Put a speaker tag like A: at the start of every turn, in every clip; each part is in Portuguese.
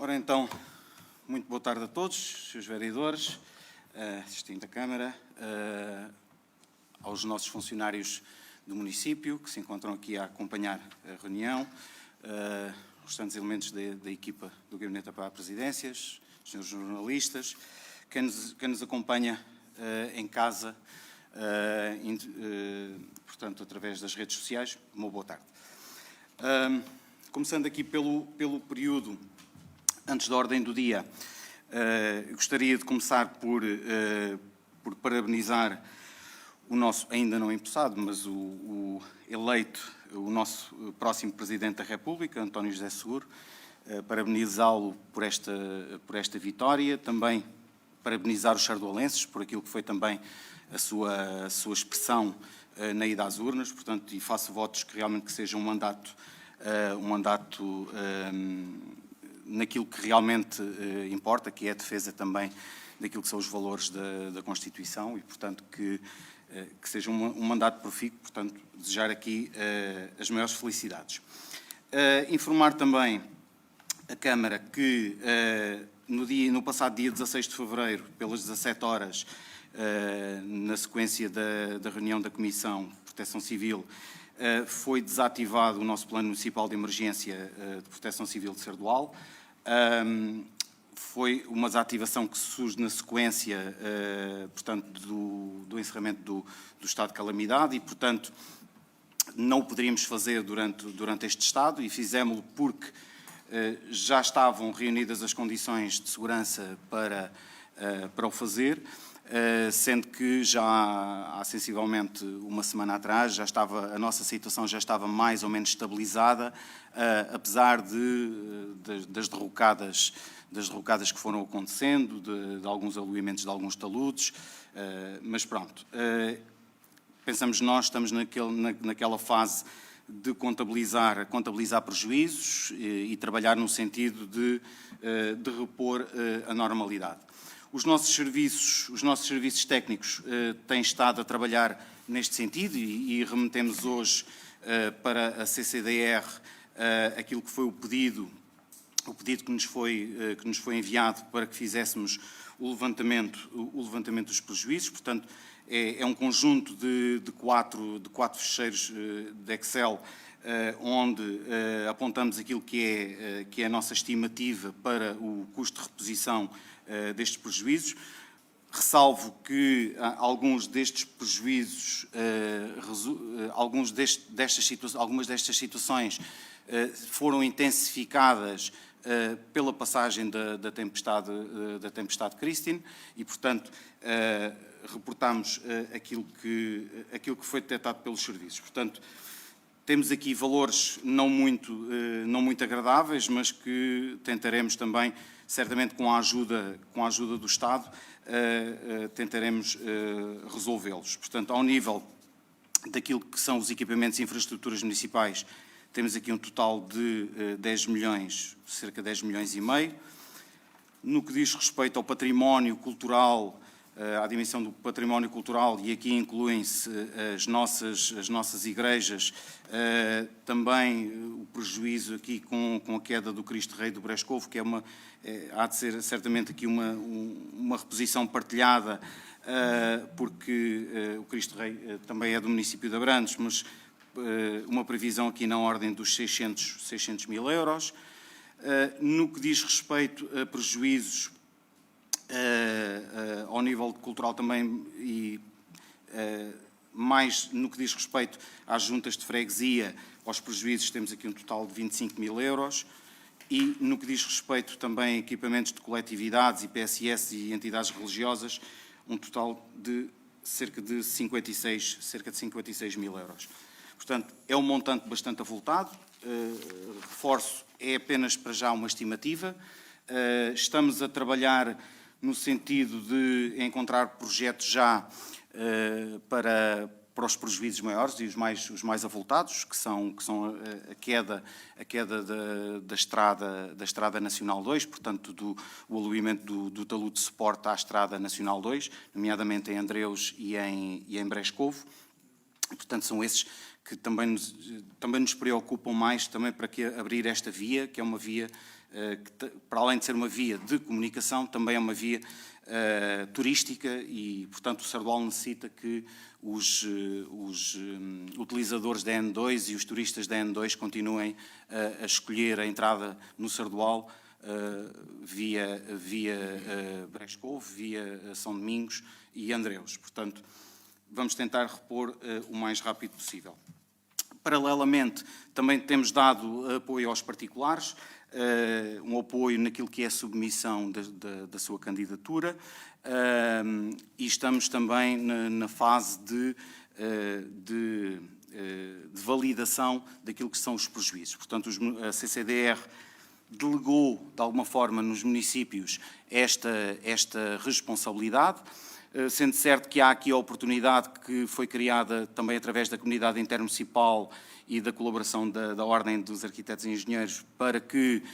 A: Ora então, muito boa tarde a todos, senhores vereadores, distinta Câmara, aos nossos funcionários do município que se encontram aqui a acompanhar a reunião, os restantes elementos da equipa do Gabinete para a Presidência, os senhores jornalistas, quem nos acompanha em casa, portanto, através das redes sociais. Uma boa tarde. Começando aqui pelo período antes da ordem do dia, gostaria de começar por parabenizar o nosso, ainda não empossado, mas o eleito, o nosso próximo Presidente da República, António José Seguro, parabenizá-lo por esta vitória, também parabenizar os sardoalenses por aquilo que foi também a sua expressão na ida às urnas, portanto, e faço votos que realmente que seja um mandato naquilo que realmente importa, que é a defesa também daquilo que são os valores da Constituição e, portanto, que seja um mandato profícuo, portanto, desejar aqui as maiores felicidades. Informar também a Câmara que no passado dia 16 de fevereiro, pelas 17 horas, na sequência da reunião da Comissão de Proteção Civil, foi desativado o nosso Plano Municipal de Emergência de Proteção Civil de Sardual. Foi uma desativação que surge na sequência, portanto, do encerramento do estado de calamidade e, portanto, não o poderíamos fazer durante este estado e fizemos-lo porque já estavam reunidas as condições de segurança para o fazer, sendo que já há sensivelmente uma semana atrás a nossa situação já estava mais ou menos estabilizada, apesar das derrocadas que foram acontecendo, de alguns aluiamentos de alguns taludes, mas pronto. Pensamos nós, estamos naquela fase de contabilizar prejuízos e trabalhar no sentido de repor a normalidade. Os nossos serviços técnicos têm estado a trabalhar neste sentido e remetemos hoje para a CCDR aquilo que foi o pedido que nos foi enviado para que fizéssemos o levantamento dos prejuízos. Portanto, é um conjunto de quatro ficheiros de Excel onde apontamos aquilo que é a nossa estimativa para o custo de reposição destes prejuízos. Ressalvo que alguns destes prejuízos, algumas destas situações foram intensificadas pela passagem da tempestade Christine e, portanto, reportamos aquilo que foi detectado pelos serviços. Portanto, temos aqui valores não muito agradáveis, mas que tentaremos também, certamente com a ajuda do Estado, tentaremos resolvê-los. Portanto, ao nível daquilo que são os equipamentos e infraestruturas municipais, temos aqui um total de 10 milhões, cerca de 10 milhões e meio. No que diz respeito ao património cultural, à dimensão do património cultural, e aqui incluem-se as nossas igrejas, também o prejuízo aqui com a queda do Cristo Rei do Brescovo, que há de ser certamente aqui uma reposição partilhada, porque o Cristo Rei também é do município de Abrantes, mas uma previsão aqui na ordem dos 600 mil euros. No que diz respeito a prejuízos ao nível cultural também e mais no que diz respeito às juntas de freguesia, aos prejuízos temos aqui um total de 25 mil euros e no que diz respeito também a equipamentos de coletividades e PSS e entidades religiosas, um total de cerca de 56 mil euros. Portanto, é um montante bastante avultado, reforço, é apenas para já uma estimativa, estamos a trabalhar no sentido de encontrar projetos já para os prejuízos maiores e os mais avultados, que são a queda da Estrada Nacional 2, portanto, o aluimento do talude de suporte à Estrada Nacional 2, nomeadamente em Andreus e em Brescovo. Portanto, são esses que também nos preocupam mais também para que abrir esta via, que é uma via que, para além de ser uma via de comunicação, também é uma via turística e, portanto, o Sardual necessita que os utilizadores da N2 e os turistas da N2 continuem a escolher a entrada no Sardual via Brescovo, via São Domingos e Andreus. Portanto, vamos tentar repor o mais rápido possível. Paralelamente, também temos dado apoio aos particulares, um apoio naquilo que é a submissão da sua candidatura, e estamos também na fase de validação daquilo que são os prejuízos. Portanto, a CCDR delegou, de alguma forma, nos municípios esta responsabilidade, sendo certo que há aqui a oportunidade que foi criada também através da comunidade intermunicipal e da colaboração da Ordem dos Arquitetos e Engenheiros para que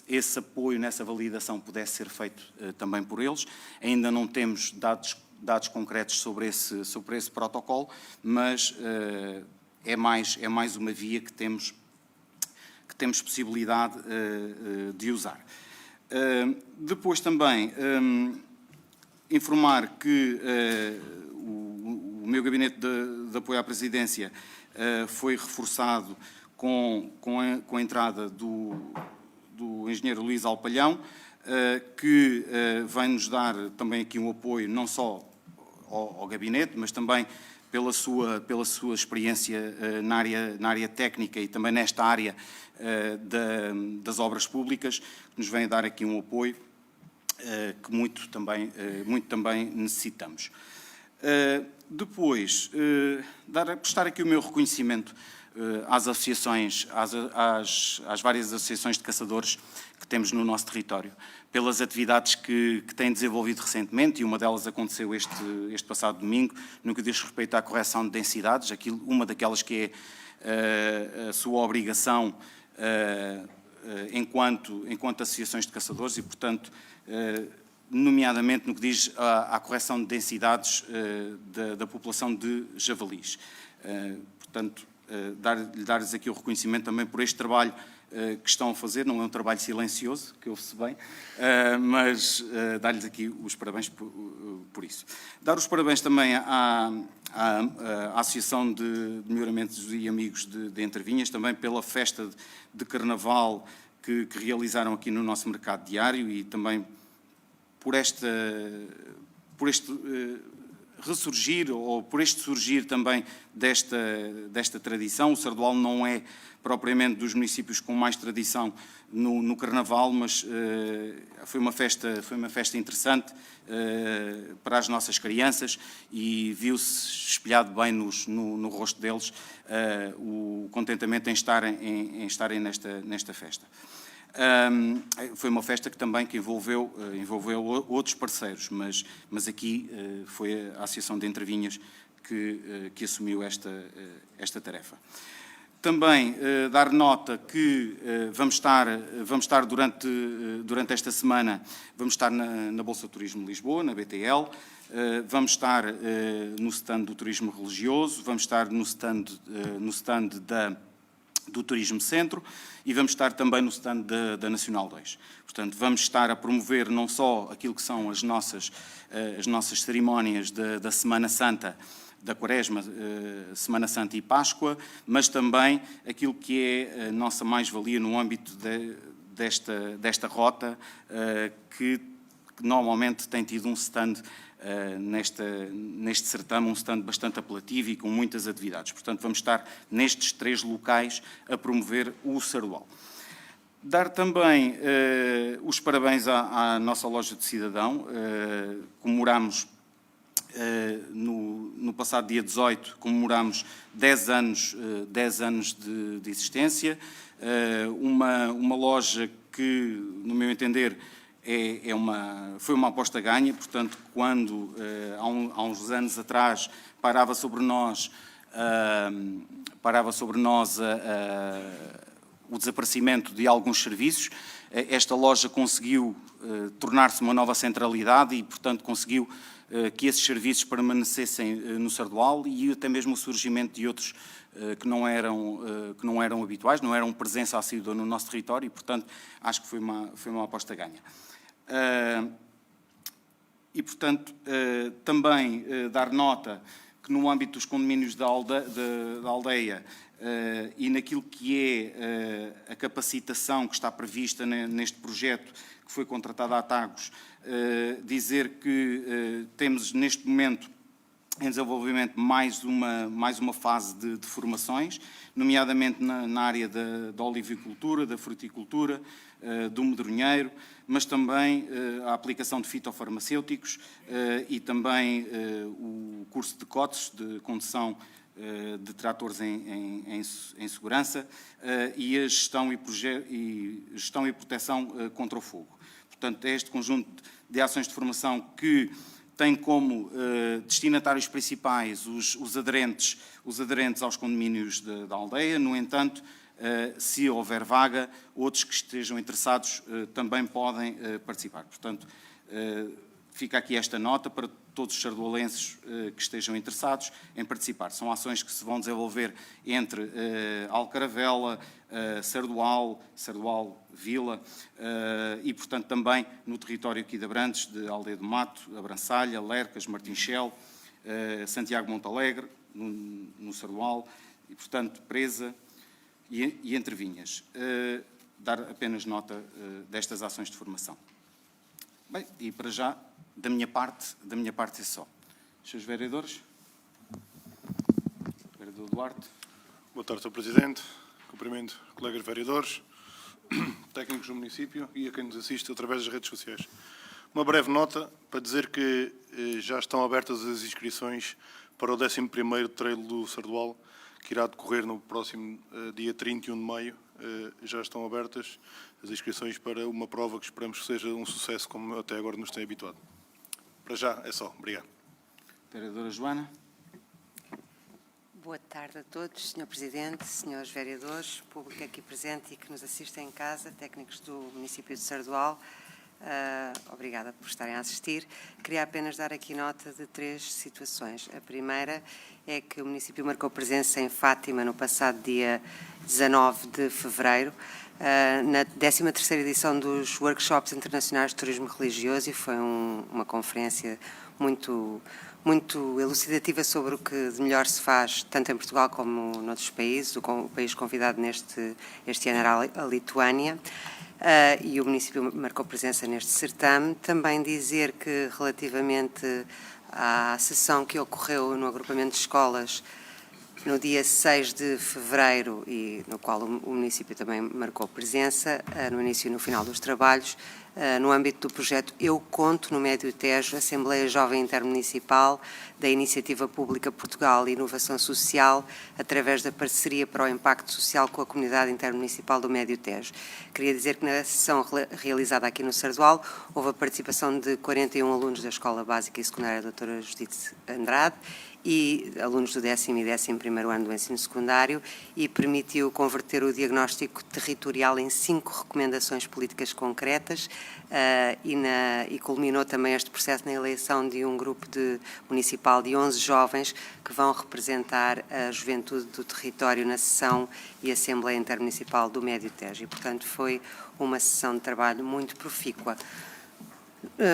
A: esse apoio nessa validação pudesse ser feito também por eles. Ainda não temos dados concretos sobre esse protocolo, mas é mais uma via que temos possibilidade de usar. Depois também informar que o meu gabinete de apoio à presidência foi reforçado com a entrada do engenheiro Luís Alpalhão, que vai-nos dar também aqui um apoio não só ao gabinete, mas também pela sua experiência na área técnica e também nesta área das obras públicas, que nos vem a dar aqui um apoio que muito também necessitamos. Depois, prestar aqui o meu reconhecimento às associações, às várias associações de caçadores que temos no nosso território, pelas atividades que têm desenvolvido recentemente, e uma delas aconteceu este passado domingo, no que diz respeito à correção de densidades, uma daquelas que é a sua obrigação enquanto associações de caçadores e, portanto, nomeadamente no que diz à correção de densidades da população de javalis. Portanto, dar-lhes aqui o reconhecimento também por este trabalho que estão a fazer. Não é um trabalho silencioso, que ouve-se bem, mas dar-lhes aqui os parabéns por isso. Dar os parabéns também à Associação de Melhoramentos e Amigos de Entrevinhas, também pela festa de Carnaval que realizaram aqui no nosso mercado diário e também por este ressurgir, ou por este surgir também desta tradição. O Sardual não é propriamente dos municípios com mais tradição no Carnaval, mas foi uma festa interessante para as nossas crianças e viu-se espelhado bem no rosto deles o contentamento em estarem nesta festa. Foi uma festa que também envolveu outros parceiros, mas aqui foi a Associação de Entrevinhas que assumiu esta tarefa. Também dar nota que vamos estar durante esta semana, vamos estar na Bolsa de Turismo de Lisboa, na BTL, vamos estar no stand do turismo religioso, vamos estar no stand do Turismo Centro e vamos estar também no stand da Nacional 2. Portanto, vamos estar a promover não só aquilo que são as nossas cerimónias da Semana Santa, da Quaresma, Semana Santa e Páscoa, mas também aquilo que é a nossa mais-valia no âmbito desta rota, que normalmente tem tido um stand neste certame, um stand bastante apelativo e com muitas atividades. Portanto, vamos estar nestes 3 locais a promover o Sardual. Dar também os parabéns à nossa loja de cidadão. Comemoramos, no passado dia 18, comemoramos 10 anos de existência. Uma loja que, no meu entender, foi uma aposta ganha. Portanto, quando há uns anos atrás parava sobre nós o desaparecimento de alguns serviços. Esta loja conseguiu tornar-se uma nova centralidade e, portanto, conseguiu que esses serviços permanecessem no Sardual e até mesmo o surgimento de outros que não eram habituais, não eram presença assídua no nosso território e, portanto, acho que foi uma aposta ganha. E, portanto, também dar nota que no âmbito dos condomínios da aldeia e naquilo que é a capacitação que está prevista neste projeto que foi contratado à Tagus, dizer que temos neste momento em desenvolvimento mais uma fase de formações, nomeadamente na área da olivicultura, da fruticultura, do medronheiro, mas também a aplicação de fitofarmacêuticos e também o curso de COTS, de condução de tratores em segurança e a gestão e proteção contra o fogo. Portanto, é este conjunto de ações de formação que tem como destinatários principais os aderentes aos condomínios da aldeia. No entanto, se houver vaga, outros que estejam interessados também podem participar. Portanto, fica aqui esta nota para todos os sardualenses que estejam interessados em participar. São ações que se vão desenvolver entre Alcaravela, Sardual, Vila e, portanto, também no território aqui de Abrantes, de Aldeia do Mato, Abrançalha, Lercas, Martinchel, Santiago Montalegre, no Sardual e, portanto, Presa e Entre Vinhas. Dar apenas nota destas ações de formação. Bem, e para já, da minha parte é só. Senhores vereadores. Vereador Duarte.
B: Boa tarde, Sr. Presidente. Cumprimento colegas vereadores, técnicos do município e a quem nos assiste através das redes sociais. Uma breve nota para dizer que já estão abertas as inscrições para o 11º Trail do Sardual, que irá decorrer no próximo dia 31 de maio. Já estão abertas as inscrições para uma prova que esperamos que seja um sucesso, como até agora nos tem habituado. Para já é só. Obrigado.
A: Vereadora Joana.
C: Boa tarde a todos, Sr. Presidente, Srs. Vereadores, público aqui presente e que nos assistem em casa, técnicos do município de Sardual. Obrigada por estarem a assistir. Queria apenas dar aqui nota de 3 situações. A primeira é que o município marcou presença em Fátima no passado dia 19 de fevereiro, na 13ª edição dos Workshops Internacionais de Turismo Religioso, e foi uma conferência muito elucidativa sobre o que de melhor se faz, tanto em Portugal como noutros países. O país convidado este ano era a Lituânia, e o município marcou presença neste certame. Também dizer que, relativamente à sessão que ocorreu no agrupamento de escolas no dia 6 de fevereiro, e no qual o município também marcou presença, no início e no final dos trabalhos, no âmbito do projeto Eu Conto no Médio Tejo, Assembleia Jovem Intermunicipal da Iniciativa Pública Portugal e Inovação Social, através da parceria para o impacto social com a comunidade intermunicipal do Médio Tejo. Queria dizer que na sessão realizada aqui no Sardual houve a participação de 41 alunos da Escola Básica e Secundária Doutora Judite Andrade e alunos do 10º e 11º ano do ensino secundário, e permitiu converter o diagnóstico territorial em 5 recomendações políticas concretas, e culminou também este processo na eleição de um grupo municipal de 11 jovens que vão representar a juventude do território na sessão e Assembleia Intermunicipal do Médio Tejo. E, portanto, foi uma sessão de trabalho muito profícua.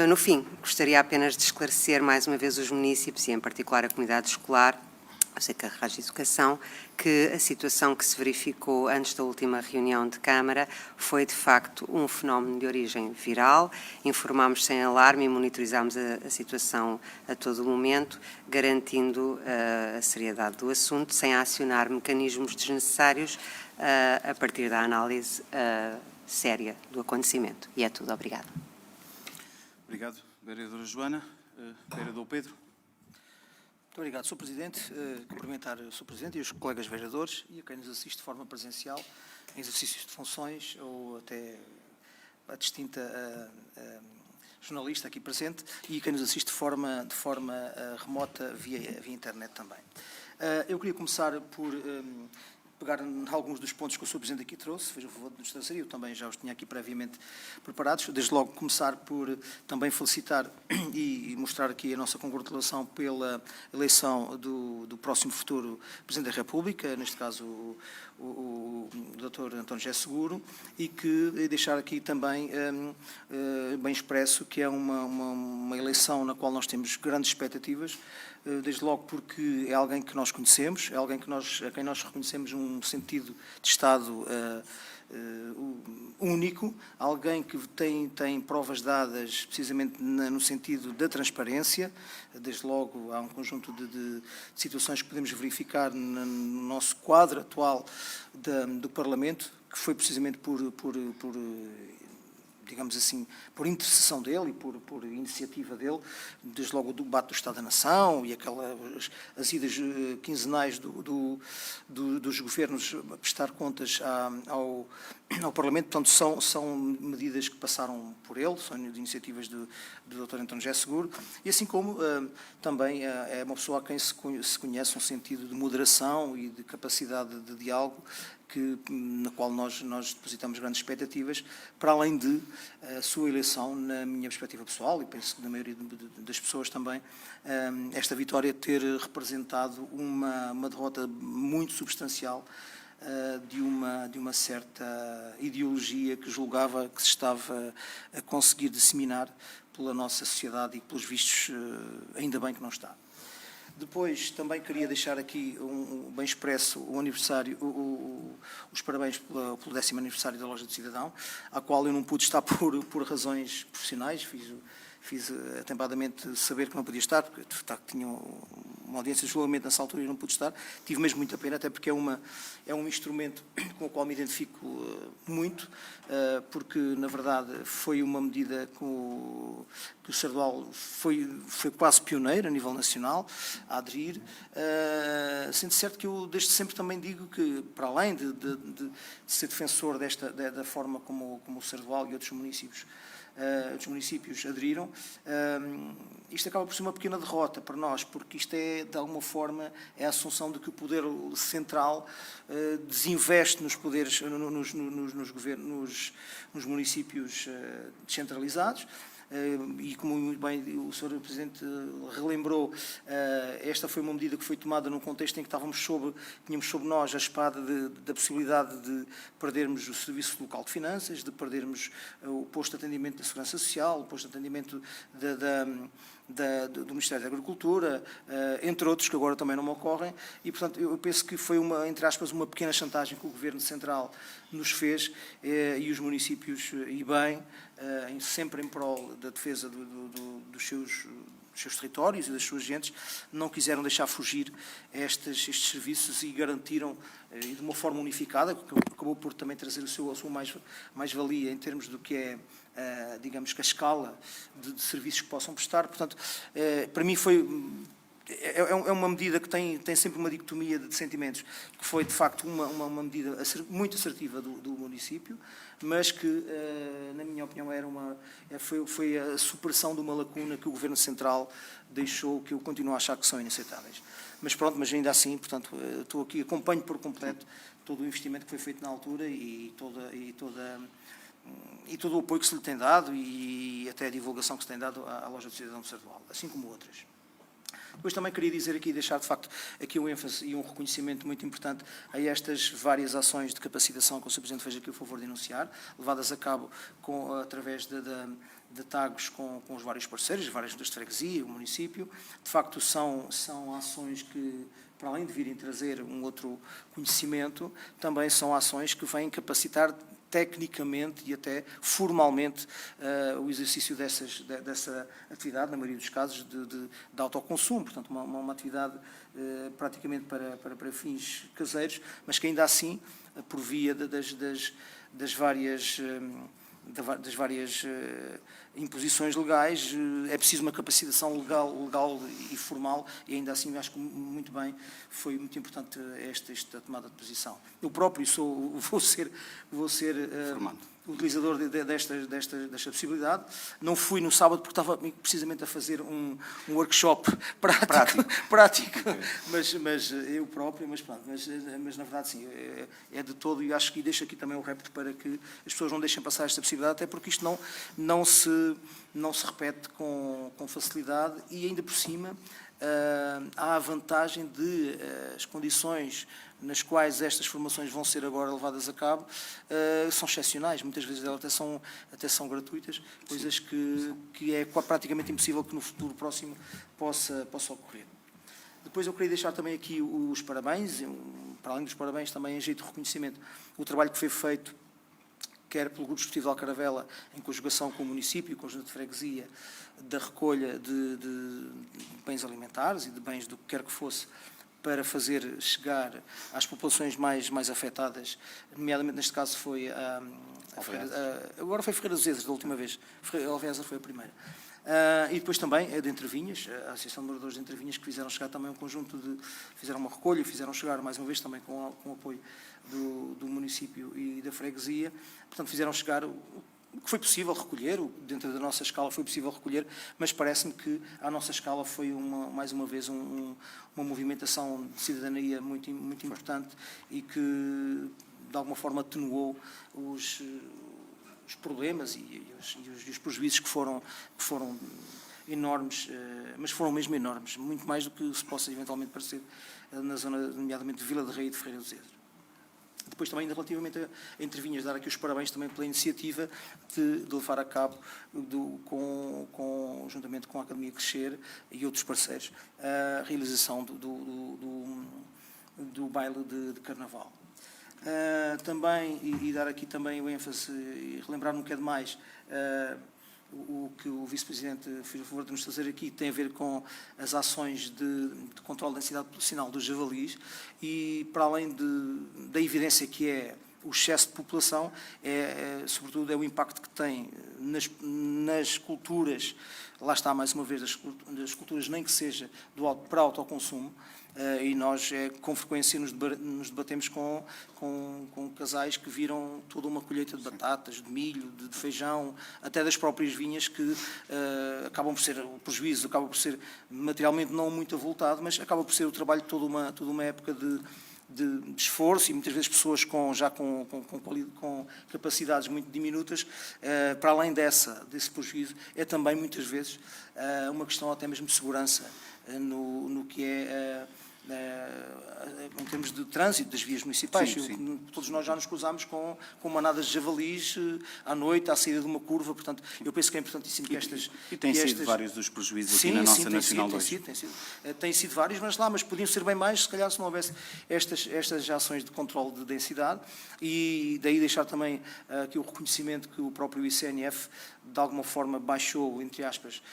C: No fim, gostaria apenas de esclarecer mais uma vez os municípios e, em particular, a comunidade escolar, eu sei que a Rádio Educação, que a situação que se verificou antes da última reunião de Câmara foi, de facto, um fenómeno de origem viral. Informámos sem alarme e monitorizámos a situação a todo o momento, garantindo a seriedade do assunto, sem acionar mecanismos desnecessários a partir da análise séria do acontecimento. E é tudo. Obrigada.
A: Obrigado, vereadora Joana. Vereador Pedro.
D: Muito obrigado, Sr. Presidente. Cumprimentar o Sr. Presidente e os colegas vereadores e a quem nos assiste de forma presencial em exercícios de funções ou até a distinta jornalista aqui presente e a quem nos assiste de forma remota via internet também. Eu queria começar por pegar em alguns dos pontos que o Sr. Presidente aqui trouxe, fez o favor de nos trazer, eu também já os tinha aqui previamente preparados. Desde logo começar por também felicitar e mostrar aqui a nossa congratulação pela eleição do próximo futuro Presidente da República, neste caso o Dr. António José Seguro, e deixar aqui também bem expresso que é uma eleição na qual nós temos grandes expectativas, desde logo porque é alguém que nós conhecemos, é alguém a quem nós reconhecemos um sentido de Estado único, alguém que tem provas dadas precisamente no sentido da transparência. Desde logo há um conjunto de situações que podemos verificar no nosso quadro atual do Parlamento, que foi precisamente digamos assim, por intercessão dele e por iniciativa dele, desde logo o debate do Estado da Nação e as idas quinzenais dos governos a prestar contas ao Parlamento. Portanto, são medidas que passaram por ele, são iniciativas do Dr. António José Seguro, e assim como também é uma pessoa a quem se conhece um sentido de moderação e de capacidade de diálogo, na qual nós depositamos grandes expectativas, para além de a sua eleição, na minha perspectiva pessoal, e penso que na maioria das pessoas também, esta vitória ter representado uma derrota muito substancial de uma certa ideologia que julgava que se estava a conseguir disseminar pela nossa sociedade e, pelos vistos, ainda bem que não está. Depois, também queria deixar aqui bem expresso o aniversário, os parabéns pelo 10º aniversário da Loja do Cidadão, à qual eu não pude estar por razões profissionais. Fiz atempadamente saber que não podia estar, porque de facto tinha uma audiência de julgamento nessa altura e não pude estar. Tive mesmo muita pena, até porque é um instrumento com o qual me identifico muito, porque, na verdade, foi uma medida que o Sardual foi quase pioneiro a nível nacional a aderir, sendo certo que eu desde sempre também digo que, para além de ser defensor da forma como o Sardual e outros municípios aderiram, isto acaba por ser uma pequena derrota para nós, porque isto de alguma forma, é a assunção de que o poder central desinveste nos poderes, nos governos, nos municípios descentralizados. E como muito bem o Sr. Presidente relembrou, esta foi uma medida que foi tomada num contexto em que tínhamos sob nós a espada da possibilidade de perdermos o Serviço Local de Finanças, de perdermos o posto de atendimento da Segurança Social, o posto de atendimento do Ministério da Agricultura, entre outros que agora também não me ocorrem, e portanto eu penso que foi entre aspas, uma pequena chantagem que o Governo Central nos fez, e os municípios, e bem, sempre em prol da defesa dos seus territórios e das suas gentes, não quiseram deixar fugir estes serviços e garantiram, de uma forma unificada, que acabou por também trazer a sua mais-valia em termos do que é, digamos que a escala de serviços que possam prestar. Portanto, para mim é uma medida que tem sempre uma dicotomia de sentimentos, que foi, de facto, uma medida muito assertiva do município, mas que, na minha opinião, foi a supressão de uma lacuna que o Governo Central deixou, que eu continuo a achar que são inaceitáveis. Mas pronto, mas ainda assim, portanto, estou aqui, acompanho por completo todo o investimento que foi feito na altura e todo o apoio que se lhe tem dado e até a divulgação que se tem dado à Loja do Cidadão de Sardual, assim como outras. Depois também queria dizer aqui, deixar de facto aqui um ênfase e um reconhecimento muito importante a estas várias ações de capacitação que o Sr. Presidente fez aqui o favor de enunciar, levadas a cabo através de TAGos com os vários parceiros, várias juntas de freguesia, o município. De facto, são ações que, para além de virem trazer um outro conhecimento, também são ações que vêm capacitar tecnicamente e até formalmente o exercício dessa atividade, na maioria dos casos, de autoconsumo. Portanto, uma atividade praticamente para fins caseiros, mas que ainda assim, por via das várias imposições legais, é preciso uma capacitação legal e formal, e ainda assim acho que muito bem foi muito importante esta tomada de posição. Eu próprio vou ser utilizador desta possibilidade. Não fui no sábado porque estava precisamente a fazer um workshop prático mas eu próprio, mas na verdade sim, é de todo, e acho que deixo aqui também o repto para que as pessoas não deixem passar esta possibilidade, até porque isto não se repete com facilidade, e ainda por cima há a vantagem de as condições nas quais estas formações vão ser agora levadas a cabo são excepcionais, muitas vezes elas até são gratuitas, coisas que é praticamente impossível que no futuro próximo possa ocorrer. Depois eu queria deixar também aqui os parabéns, para além dos parabéns também em jeito de reconhecimento, o trabalho que foi feito quer pelo Grupo Esportivo de Alcaravela, em conjugação com o município e o conjunto de freguesia, da recolha de bens alimentares e de bens do que quer que fosse, para fazer chegar às populações mais afetadas, nomeadamente neste caso foi agora foi Ferreira dos Ezes da última vez, Alveasa foi a primeira. E depois também a de Entrevinhas, a Associação de Moradores de Entrevinhas, que fizeram chegar também um conjunto fizeram uma recolha, fizeram chegar mais uma vez também com o apoio do município e da freguesia, portanto fizeram chegar o que foi possível recolher, dentro da nossa escala foi possível recolher, mas parece-me que à nossa escala foi mais uma vez uma movimentação de cidadania muito importante e que de alguma forma atenuou os problemas e os prejuízos que foram enormes, mas foram mesmo enormes, muito mais do que se possa eventualmente parecer na zona, nomeadamente de Vila de Rei e de Ferreira dos Ezes. Depois também, relativamente a Entrevinhas, dar aqui os parabéns também pela iniciativa de levar a cabo, juntamente com a Academia Crescer e outros parceiros, a realização do baile de Carnaval. Também, e dar aqui também o ênfase, e relembrar um bocadinho mais, o que o Vice-Presidente fez o favor de nos trazer aqui tem a ver com as ações de controle da densidade populacional dos javalis, e para além da evidência que é o excesso de população, sobretudo o impacto que tem nas culturas, lá está mais uma vez, das culturas nem que seja para autoconsumo, e nós com frequência nos debatemos com casais que viram toda uma colheita de batatas, de milho, de feijão, até das próprias vinhas, que acabam por ser, o prejuízo acaba por ser materialmente não muito avultado, mas acaba por ser o trabalho de toda uma época de esforço, e muitas vezes pessoas com capacidades muito diminutas, para além desse prejuízo, é também muitas vezes uma questão até mesmo de segurança no que é em termos de trânsito das vias municipais.
A: Sim.
D: Todos nós já nos cruzámos com manadas de javalis à noite, à saída de uma curva, portanto, eu penso que é importantíssimo que estas...
A: E têm sido vários dos prejuízos aqui na nossa Nacional 2.
D: Têm sido vários, mas podiam ser bem mais, se calhar, se não houvesse estas ações de controle de densidade, e daí deixar também aqui o reconhecimento que o próprio ICNF, de alguma forma, baixou, entre aspas,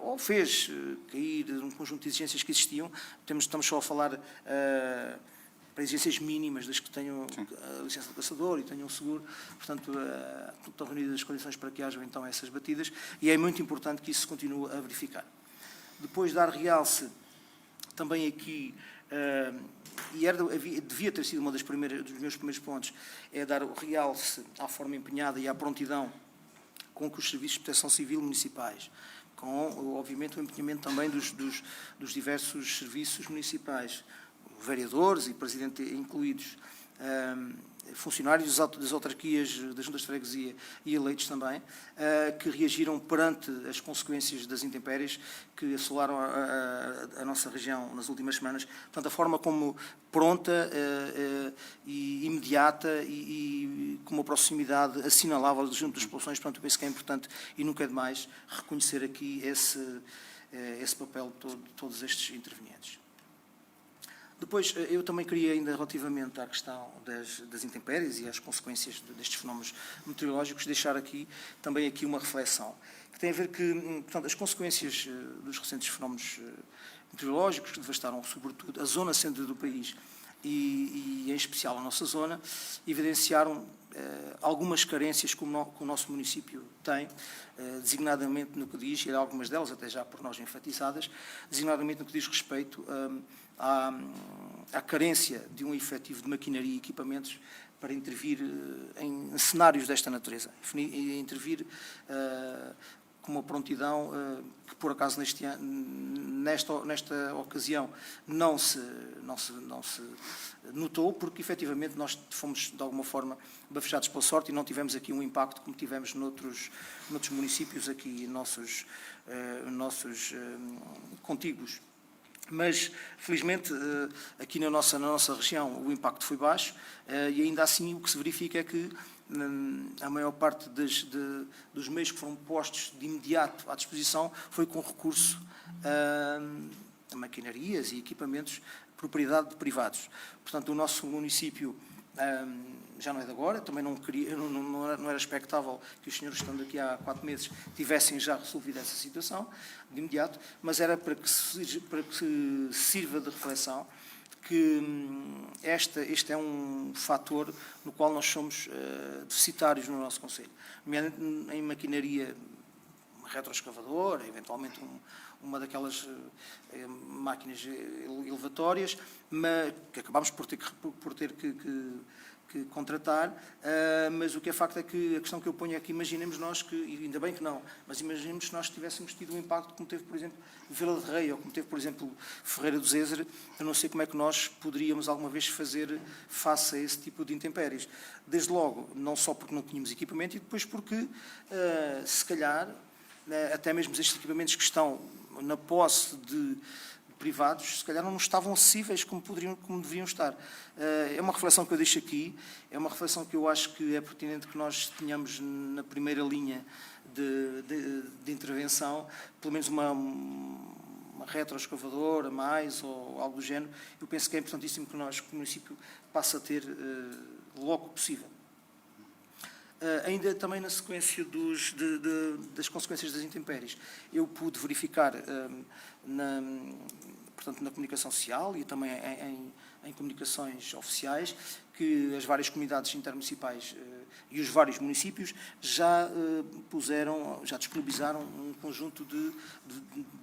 D: ou fez cair um conjunto de exigências que existiam. Estamos só a falar para exigências mínimas, das que tenham a licença de caçador e tenham o seguro, portanto, estão reunidas as condições para que hajam então essas batidas, e é muito importante que isso se continue a verificar. Depois, dar realce também aqui, e devia ter sido dos meus primeiros pontos, é dar o realce à forma empenhada e à prontidão com que os serviços de proteção civil municipais, com, obviamente, o empenhamento também dos diversos serviços municipais, vereadores e presidente incluídos, funcionários das autarquias, das juntas de freguesia e eleitos também, que reagiram perante as consequências das intempéries que assolaram a nossa região nas últimas semanas. Portanto, a forma como pronta e imediata e com uma proximidade assinalável junto das populações, portanto, eu penso que é importante e nunca é demais reconhecer aqui esse papel de todos estes intervenientes. Depois, eu também queria, ainda relativamente à questão das intempéries e às consequências destes fenómenos meteorológicos, deixar também uma reflexão, que tem a ver portanto, as consequências dos recentes fenómenos meteorológicos, que devastaram, sobretudo, a zona centro do país e em especial a nossa zona, evidenciaram algumas carências que o nosso município tem, designadamente no que diz, e algumas delas até já por nós enfatizadas, designadamente no que diz respeito à carência de um efetivo de maquinaria e equipamentos para intervir em cenários desta natureza, e intervir com uma prontidão que, por acaso, nesta ocasião não se notou, porque, efetivamente, nós fomos, de alguma forma, bafejados pela sorte e não tivemos aqui um impacto como tivemos noutros municípios aqui, nossos contíguos. Mas, felizmente, aqui na nossa região o impacto foi baixo e, ainda assim, o que se verifica é que a maior parte dos meios que foram postos de imediato à disposição foi com recurso a maquinarias e equipamentos de propriedade de privados. Portanto, o nosso município já não é de agora, também não era expectável que os senhores, estando aqui há 4 meses, tivessem já resolvido essa situação de imediato, mas era para que sirva de reflexão que este é um fator no qual nós somos deficitários no nosso concelho, nomeadamente em maquinaria retroescavadora, eventualmente uma daquelas máquinas elevatórias, mas que acabámos por ter que contratar, mas o que é facto é que a questão que eu ponho é que imaginemos nós que, e ainda bem que não, mas imaginemos se nós tivéssemos tido um impacto como teve, por exemplo, Vila de Rei, ou como teve, por exemplo, Ferreira do Zézer, eu não sei como é que nós poderíamos alguma vez fazer face a esse tipo de intempéries. Desde logo, não só porque não tínhamos equipamento, e depois porque, se calhar, até mesmo estes equipamentos que estão na posse de privados, se calhar não estavam acessíveis como deveriam estar. É uma reflexão que eu deixo aqui, é uma reflexão que eu acho que é pertinente que nós tenhamos na primeira linha de intervenção, pelo menos uma retroescavadora mais, ou algo do género. Eu penso que é importantíssimo que o município passe a ter logo possível. Ainda também na sequência das consequências das intempéries, eu pude verificar portanto, na comunicação social e também em comunicações oficiais que as várias comunidades intermunicipais e os vários municípios já disponibilizaram um conjunto de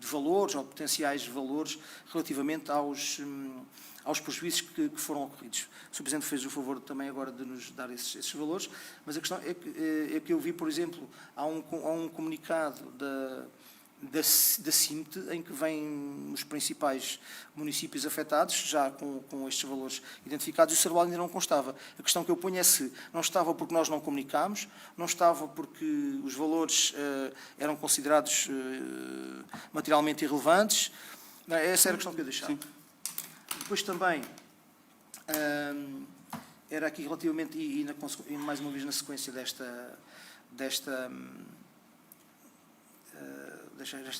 D: valores ou potenciais valores relativamente aos prejuízos que foram ocorridos. O Sr. Presidente fez o favor também agora de nos dar esses valores, mas a questão é que eu vi, por exemplo, há um comunicado da CIMT em que vêm os principais municípios afetados, já com estes valores identificados, e o Sardual ainda não constava. A questão que eu ponho é se não estava porque nós não comunicámos, não estava porque os valores eram considerados materialmente irrelevantes. Essa era a questão que eu deixava. Sim. Depois também, era aqui relativamente, e mais uma vez na sequência destas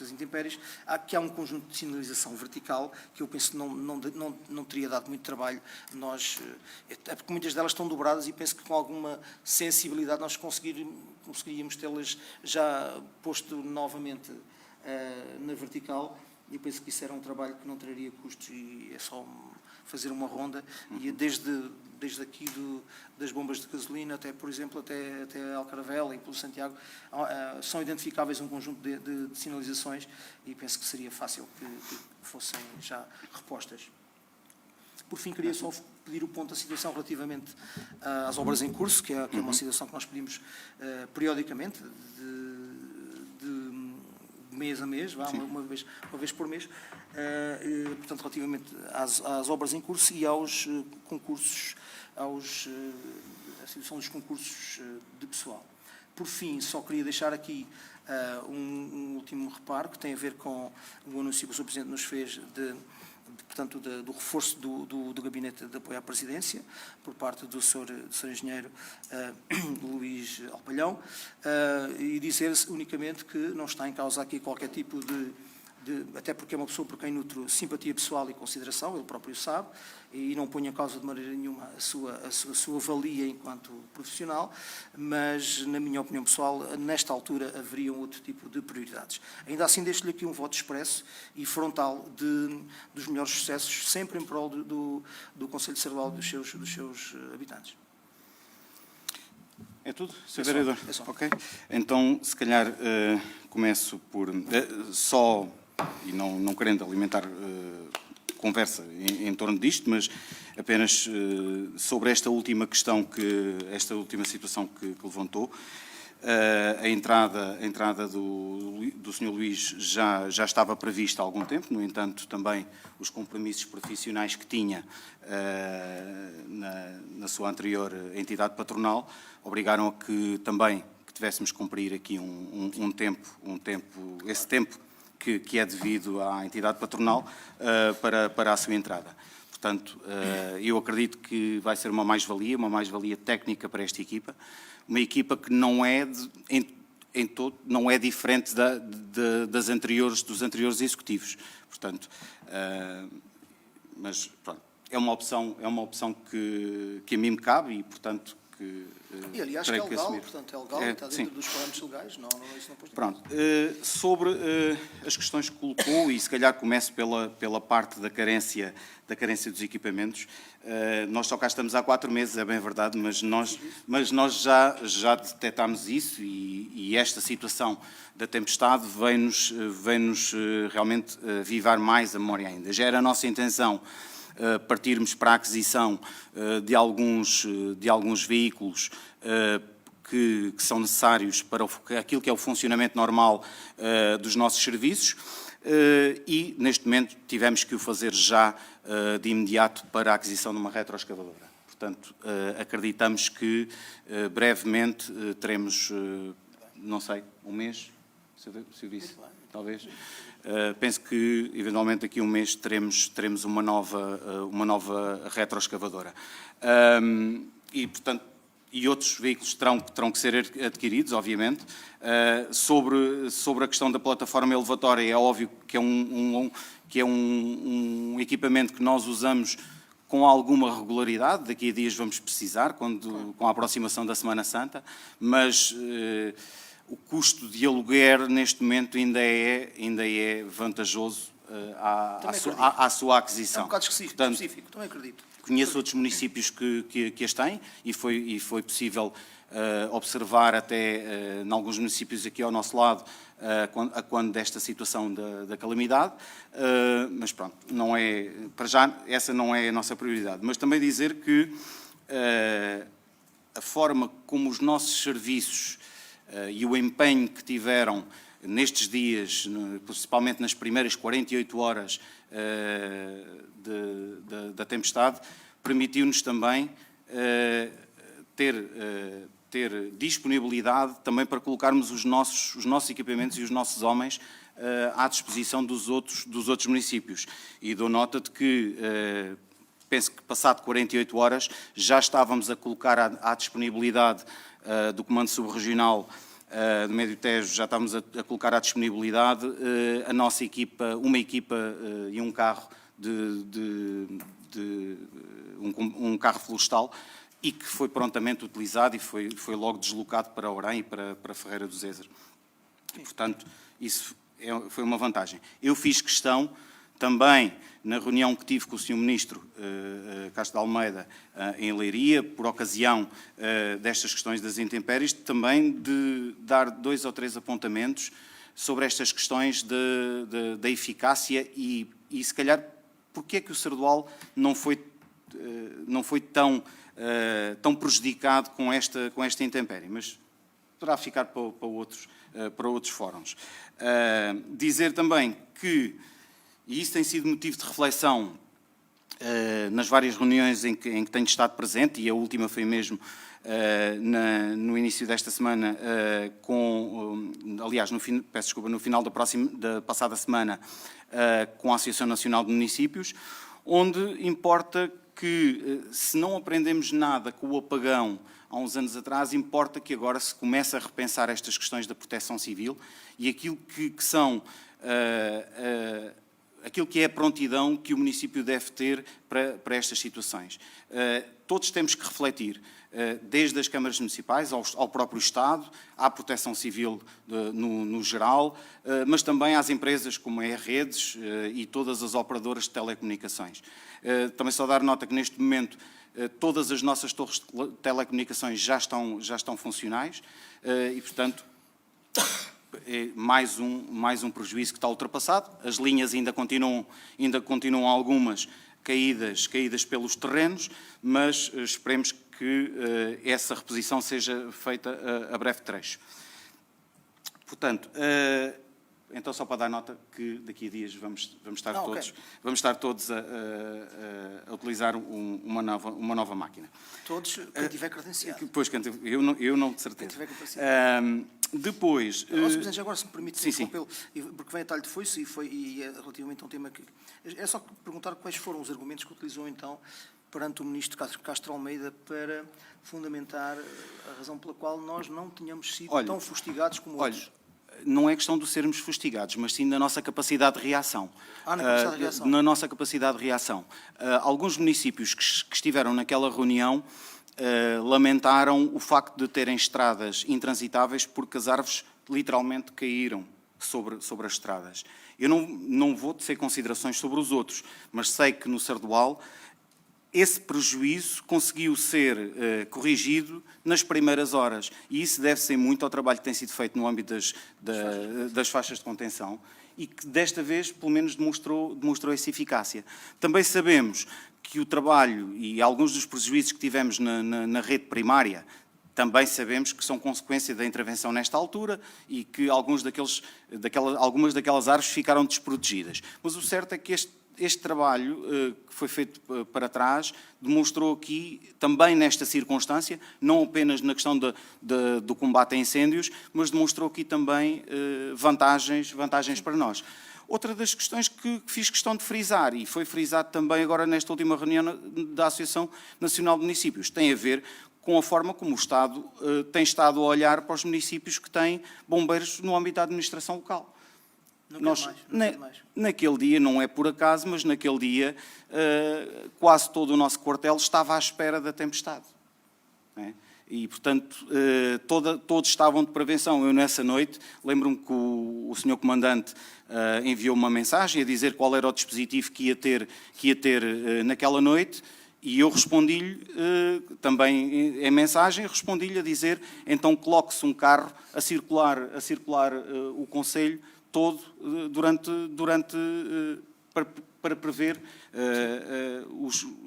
D: intempéries, há um conjunto de sinalização vertical que eu penso que não teria dado muito trabalho. É porque muitas delas estão dobradas e penso que com alguma sensibilidade nós conseguiríamos tê-las já posto novamente na vertical. Eu penso que isso era um trabalho que não traria custos e é só fazer uma ronda. E desde aqui das bombas de gasolina até, por exemplo, até Alcaravela e pelo Santiago, são identificáveis um conjunto de sinalizações e penso que seria fácil que fossem já repostas. Por fim, queria só pedir o ponto da situação relativamente às obras em curso, que é uma situação que nós pedimos periodicamente, de mês a mês, uma vez por mês, portanto, relativamente às obras em curso e aos concursos, a situação dos concursos de pessoal. Por fim, só queria deixar aqui um último reparo, que tem a ver com o anúncio que o Sr. Presidente nos fez portanto, do reforço do gabinete de apoio à presidência, por parte do Sr. Engenheiro Luís Alpalhão, e dizer unicamente que não está em causa aqui qualquer tipo até porque é uma pessoa por quem nutro simpatia pessoal e consideração, ele próprio sabe, e não ponho em causa de maneira nenhuma a sua valia enquanto profissional, mas, na minha opinião pessoal, nesta altura haveria outro tipo de prioridades. Ainda assim, deixo-lhe aqui um voto expresso e frontal dos melhores sucessos, sempre em prol do Concelho de Sardual e dos seus habitantes.
A: É tudo, Sr. Vereador? É só. Ok. Então, se calhar, começo por só, e não querendo alimentar conversa em torno disto, mas apenas sobre esta última questão, esta última situação que levantou. A entrada do Sr. Luís já estava prevista há algum tempo, no entanto, também os compromissos profissionais que tinha na sua anterior entidade patronal obrigaram a que também tivéssemos que cumprir aqui esse tempo que é devido à entidade patronal para a sua entrada. Portanto, eu acredito que vai ser uma mais-valia técnica para esta equipa, uma equipa que não é não é diferente dos anteriores executivos. Portanto, mas pronto, é uma opção que a mim me cabe e, portanto,
D: E aliás, que é legal, portanto, é legal, está dentro dos parâmetros legais, isso não pode...
A: Pronto, sobre as questões que colocou, e se calhar começo pela parte da carência dos equipamentos, nós só cá estamos há 4 meses, é bem verdade, mas nós já detectámos isso e esta situação da tempestade vem-nos realmente avivar mais a memória ainda. Já era a nossa intenção partirmos para a aquisição de alguns veículos que são necessários para aquilo que é o funcionamento normal dos nossos serviços e, neste momento, tivemos que o fazer já de imediato para a aquisição de uma retroescavadora. Portanto, acreditamos que brevemente teremos, não sei, um mês, se eu disse, talvez. Penso que, eventualmente, daqui a um mês teremos uma nova retroescavadora. E, portanto, outros veículos terão que ser adquiridos, obviamente. Sobre a questão da plataforma elevatória, é óbvio que é um equipamento que nós usamos com alguma regularidade. Daqui a dias vamos precisar, com a aproximação da Semana Santa, mas o custo de aluguer, neste momento, ainda é vantajoso à sua aquisição.
D: É um bocado específico, também acredito.
A: Conheço outros municípios que as têm e foi possível observar até em alguns municípios aqui ao nosso lado quando desta situação da calamidade, mas pronto, para já essa não é a nossa prioridade. Mas também dizer que a forma como os nossos serviços e o empenho que tiveram nestes dias, principalmente nas primeiras 48 horas da tempestade, permitiu-nos também ter disponibilidade também para colocarmos os nossos equipamentos e os nossos homens à disposição dos outros municípios. E dou nota de que penso que passado 48 horas já estávamos a colocar à disponibilidade do Comando Subregional do Médio Tejo, já estávamos a colocar à disponibilidade a nossa equipa, uma equipa e um carro um carro florestal e que foi prontamente utilizado e foi logo deslocado para Orém e para Ferreira do Zézer. E, portanto, isso foi uma vantagem. Eu fiz questão também, na reunião que tive com o Sr. Ministro Castro de Almeida, em Leiria, por ocasião destas questões das intempéries, também de dar 2 ou 3 apontamentos sobre estas questões da eficácia e, se calhar, porque é que o Sardual não foi tão prejudicado com esta intempérie, mas poderá ficar para outros fóruns. Dizer também que, e isso tem sido motivo de reflexão nas várias reuniões em que tenho estado presente, e a última foi mesmo no início desta semana, aliás, peço desculpa, no final da passada semana, com a Associação Nacional de Municípios, onde importa que, se não aprendemos nada com o apagão há uns anos atrás, importa que agora se comece a repensar estas questões da proteção civil e aquilo que são aquilo que é a prontidão que o município deve ter para estas situações. Todos temos que refletir, desde as câmaras municipais ao próprio Estado, à proteção civil no geral, mas também às empresas como a Redes e todas as operadoras de telecomunicações. Também só dar nota que neste momento todas as nossas torres de telecomunicações já estão funcionais e, portanto, é mais um prejuízo que está ultrapassado. As linhas ainda continuam algumas caídas pelos terrenos, mas esperemos que essa reposição seja feita a breve trecho. Portanto, então só para dar nota que daqui a dias vamos estar todos a utilizar uma nova máquina.
D: Todos, quem tiver credenciado.
A: Pois, eu não de certeza.
D: Quem tiver capacidade.
A: Depois...
D: Sr. Presidente, agora se me permite,
A: sim.
D: porque vem a talho de foice e é relativamente a um tema que... É só perguntar quais foram os argumentos que utilizou, então, perante o Ministro Castro Almeida para fundamentar a razão pela qual nós não tínhamos sido tão fustigados como outros.
A: Não é questão de sermos fustigados, mas sim da nossa capacidade de reação.
D: Na capacidade de reação.
A: Na nossa capacidade de reação. Alguns municípios que estiveram naquela reunião lamentaram o facto de terem estradas intransitáveis porque as árvores literalmente caíram sobre as estradas. Eu não vou tecer considerações sobre os outros, mas sei que no Sardual esse prejuízo conseguiu ser corrigido nas primeiras horas. E isso deve-se muito ao trabalho que tem sido feito no âmbito das faixas de contenção e que desta vez, pelo menos, demonstrou essa eficácia. Também sabemos que o trabalho e alguns dos prejuízos que tivemos na rede primária também sabemos que são consequência da intervenção nesta altura e que algumas daquelas árvores ficaram desprotegidas. Mas o certo é que este trabalho que foi feito para trás demonstrou aqui, também nesta circunstância, não apenas na questão do combate a incêndios, mas demonstrou aqui também vantagens para nós. Outra das questões que fiz questão de frisar, e foi frisado também agora nesta última reunião da Associação Nacional de Municípios, tem a ver com a forma como o Estado tem estado a olhar para os municípios que têm bombeiros no âmbito da administração local. Naquele dia, não é por acaso, mas naquele dia quase todo o nosso quartel estava à espera da tempestade. Não é? E, portanto, todos estavam de prevenção. Eu, nessa noite, lembro-me que o Sr. Comandante enviou uma mensagem a dizer qual era o dispositivo que ia ter naquela noite, e eu respondi-lhe também em mensagem, respondi-lhe a dizer, então coloque-se um carro a circular o concelho todo para prever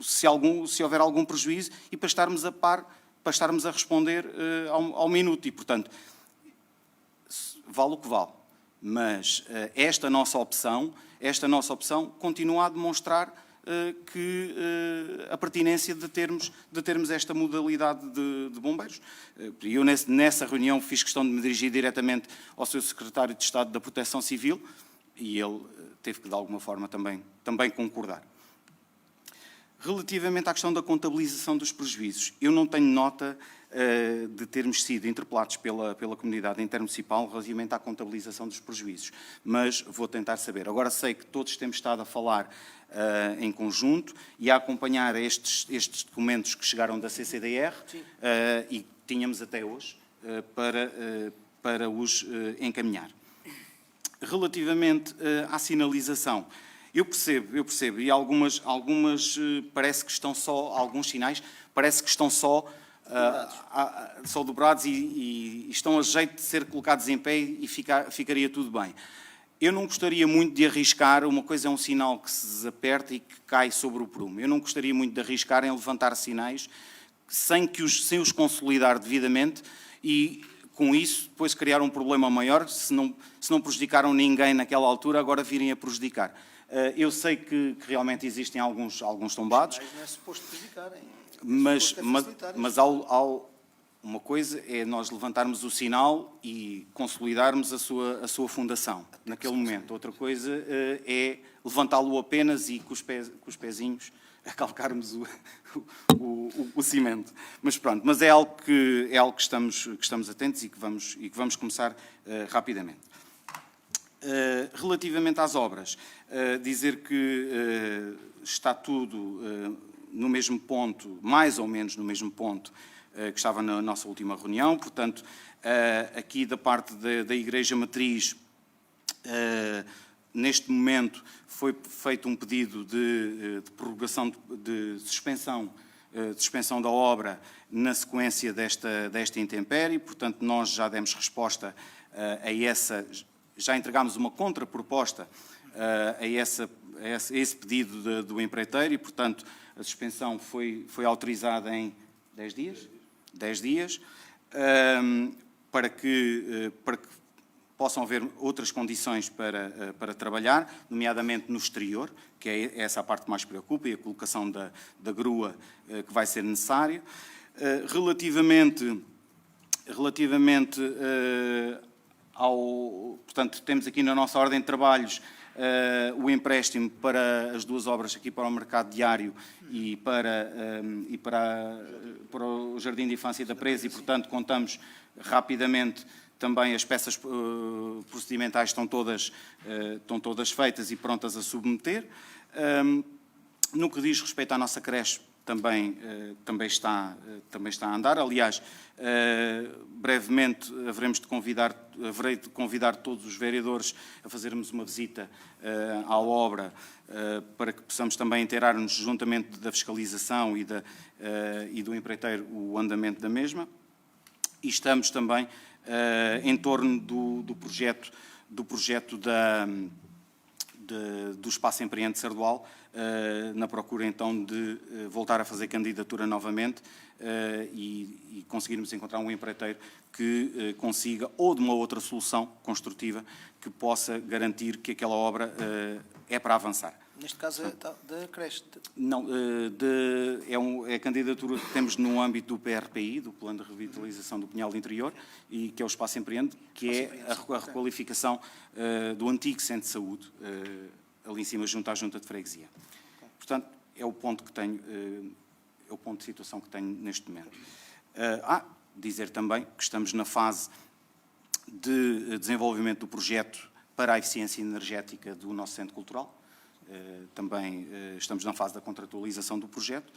A: se houver algum prejuízo e para estarmos a par, para estarmos a responder ao minuto. E, portanto, vale o que vale. Mas esta nossa opção continua a demonstrar que a pertinência de termos esta modalidade de bombeiros. Eu, nessa reunião, fiz questão de me dirigir diretamente ao seu Secretário de Estado da Proteção Civil e ele teve que, de alguma forma, também concordar. Relativamente à questão da contabilização dos prejuízos, eu não tenho nota de termos sido interpelados pela comunidade intermunicipal relativamente à contabilização dos prejuízos, mas vou tentar saber. Agora sei que todos temos estado a falar em conjunto e a acompanhar estes documentos que chegaram da CCDR e tínhamos até hoje para os encaminhar. Relativamente à sinalização, eu percebo, e algumas parece que estão só, alguns sinais, parece que estão só dobrados e estão a jeito de ser colocados em pé e ficaria tudo bem. Eu não gostaria muito de arriscar, uma coisa é um sinal que se desaperta e que cai sobre o prumo. Eu não gostaria muito de arriscar em levantar sinais sem os consolidar devidamente e, com isso, depois criar um problema maior, se não prejudicaram ninguém naquela altura, agora virem a prejudicar. Eu sei que realmente existem alguns tombados.
D: Mas não é suposto prejudicarem.
A: Mas uma coisa é nós levantarmos o sinal e consolidarmos a sua fundação naquele momento. Outra coisa é levantá-lo apenas e com os pezinhos a calcarmos o cimento. Mas pronto, mas é algo que estamos atentos e que vamos começar rapidamente. Relativamente às obras, dizer que está tudo no mesmo ponto, mais ou menos no mesmo ponto que estava na nossa última reunião. Portanto, aqui da parte da Igreja Matriz, neste momento foi feito um pedido de prorrogação, de suspensão da obra na sequência desta intempérie. Portanto, nós já demos resposta já entregámos uma contraproposta a esse pedido do empreiteiro e, portanto, a suspensão foi autorizada em 10 dias? 10 dias, para que possam haver outras condições para trabalhar, nomeadamente no exterior, que é essa a parte que mais preocupa, e a colocação da grua que vai ser necessária. Relativamente portanto, temos aqui na nossa ordem de trabalhos o empréstimo para as 2 obras aqui para o mercado diário e para o Jardim de Infância da Presa e, portanto, contamos rapidamente também, as peças procedimentais estão todas feitas e prontas a submeter. No que diz respeito à nossa creche, também está a andar. Aliás, brevemente haverei de convidar todos os vereadores a fazermos uma visita à obra para que possamos também inteirar-nos juntamente da fiscalização e do empreiteiro o andamento da mesma. E estamos também em torno do projeto do Espaço Empreende Sardual, na procura então de voltar a fazer candidatura novamente e conseguirmos encontrar um empreiteiro que consiga, ou de uma outra solução construtiva, que possa garantir que aquela obra é para avançar.
D: Neste caso é da creche.
A: Não, é a candidatura que temos no âmbito do PRPI, do Plano de Revitalização do Pinhal do Interior, e que é o Espaço Empreende, que é a requalificação do antigo centro de saúde, ali em cima, junto à Junta de Freguesia. Portanto, é o ponto que tenho, é o ponto de situação que tenho neste momento. Dizer também que estamos na fase de desenvolvimento do projeto para a eficiência energética do nosso centro cultural. Também estamos na fase da contratualização do projeto,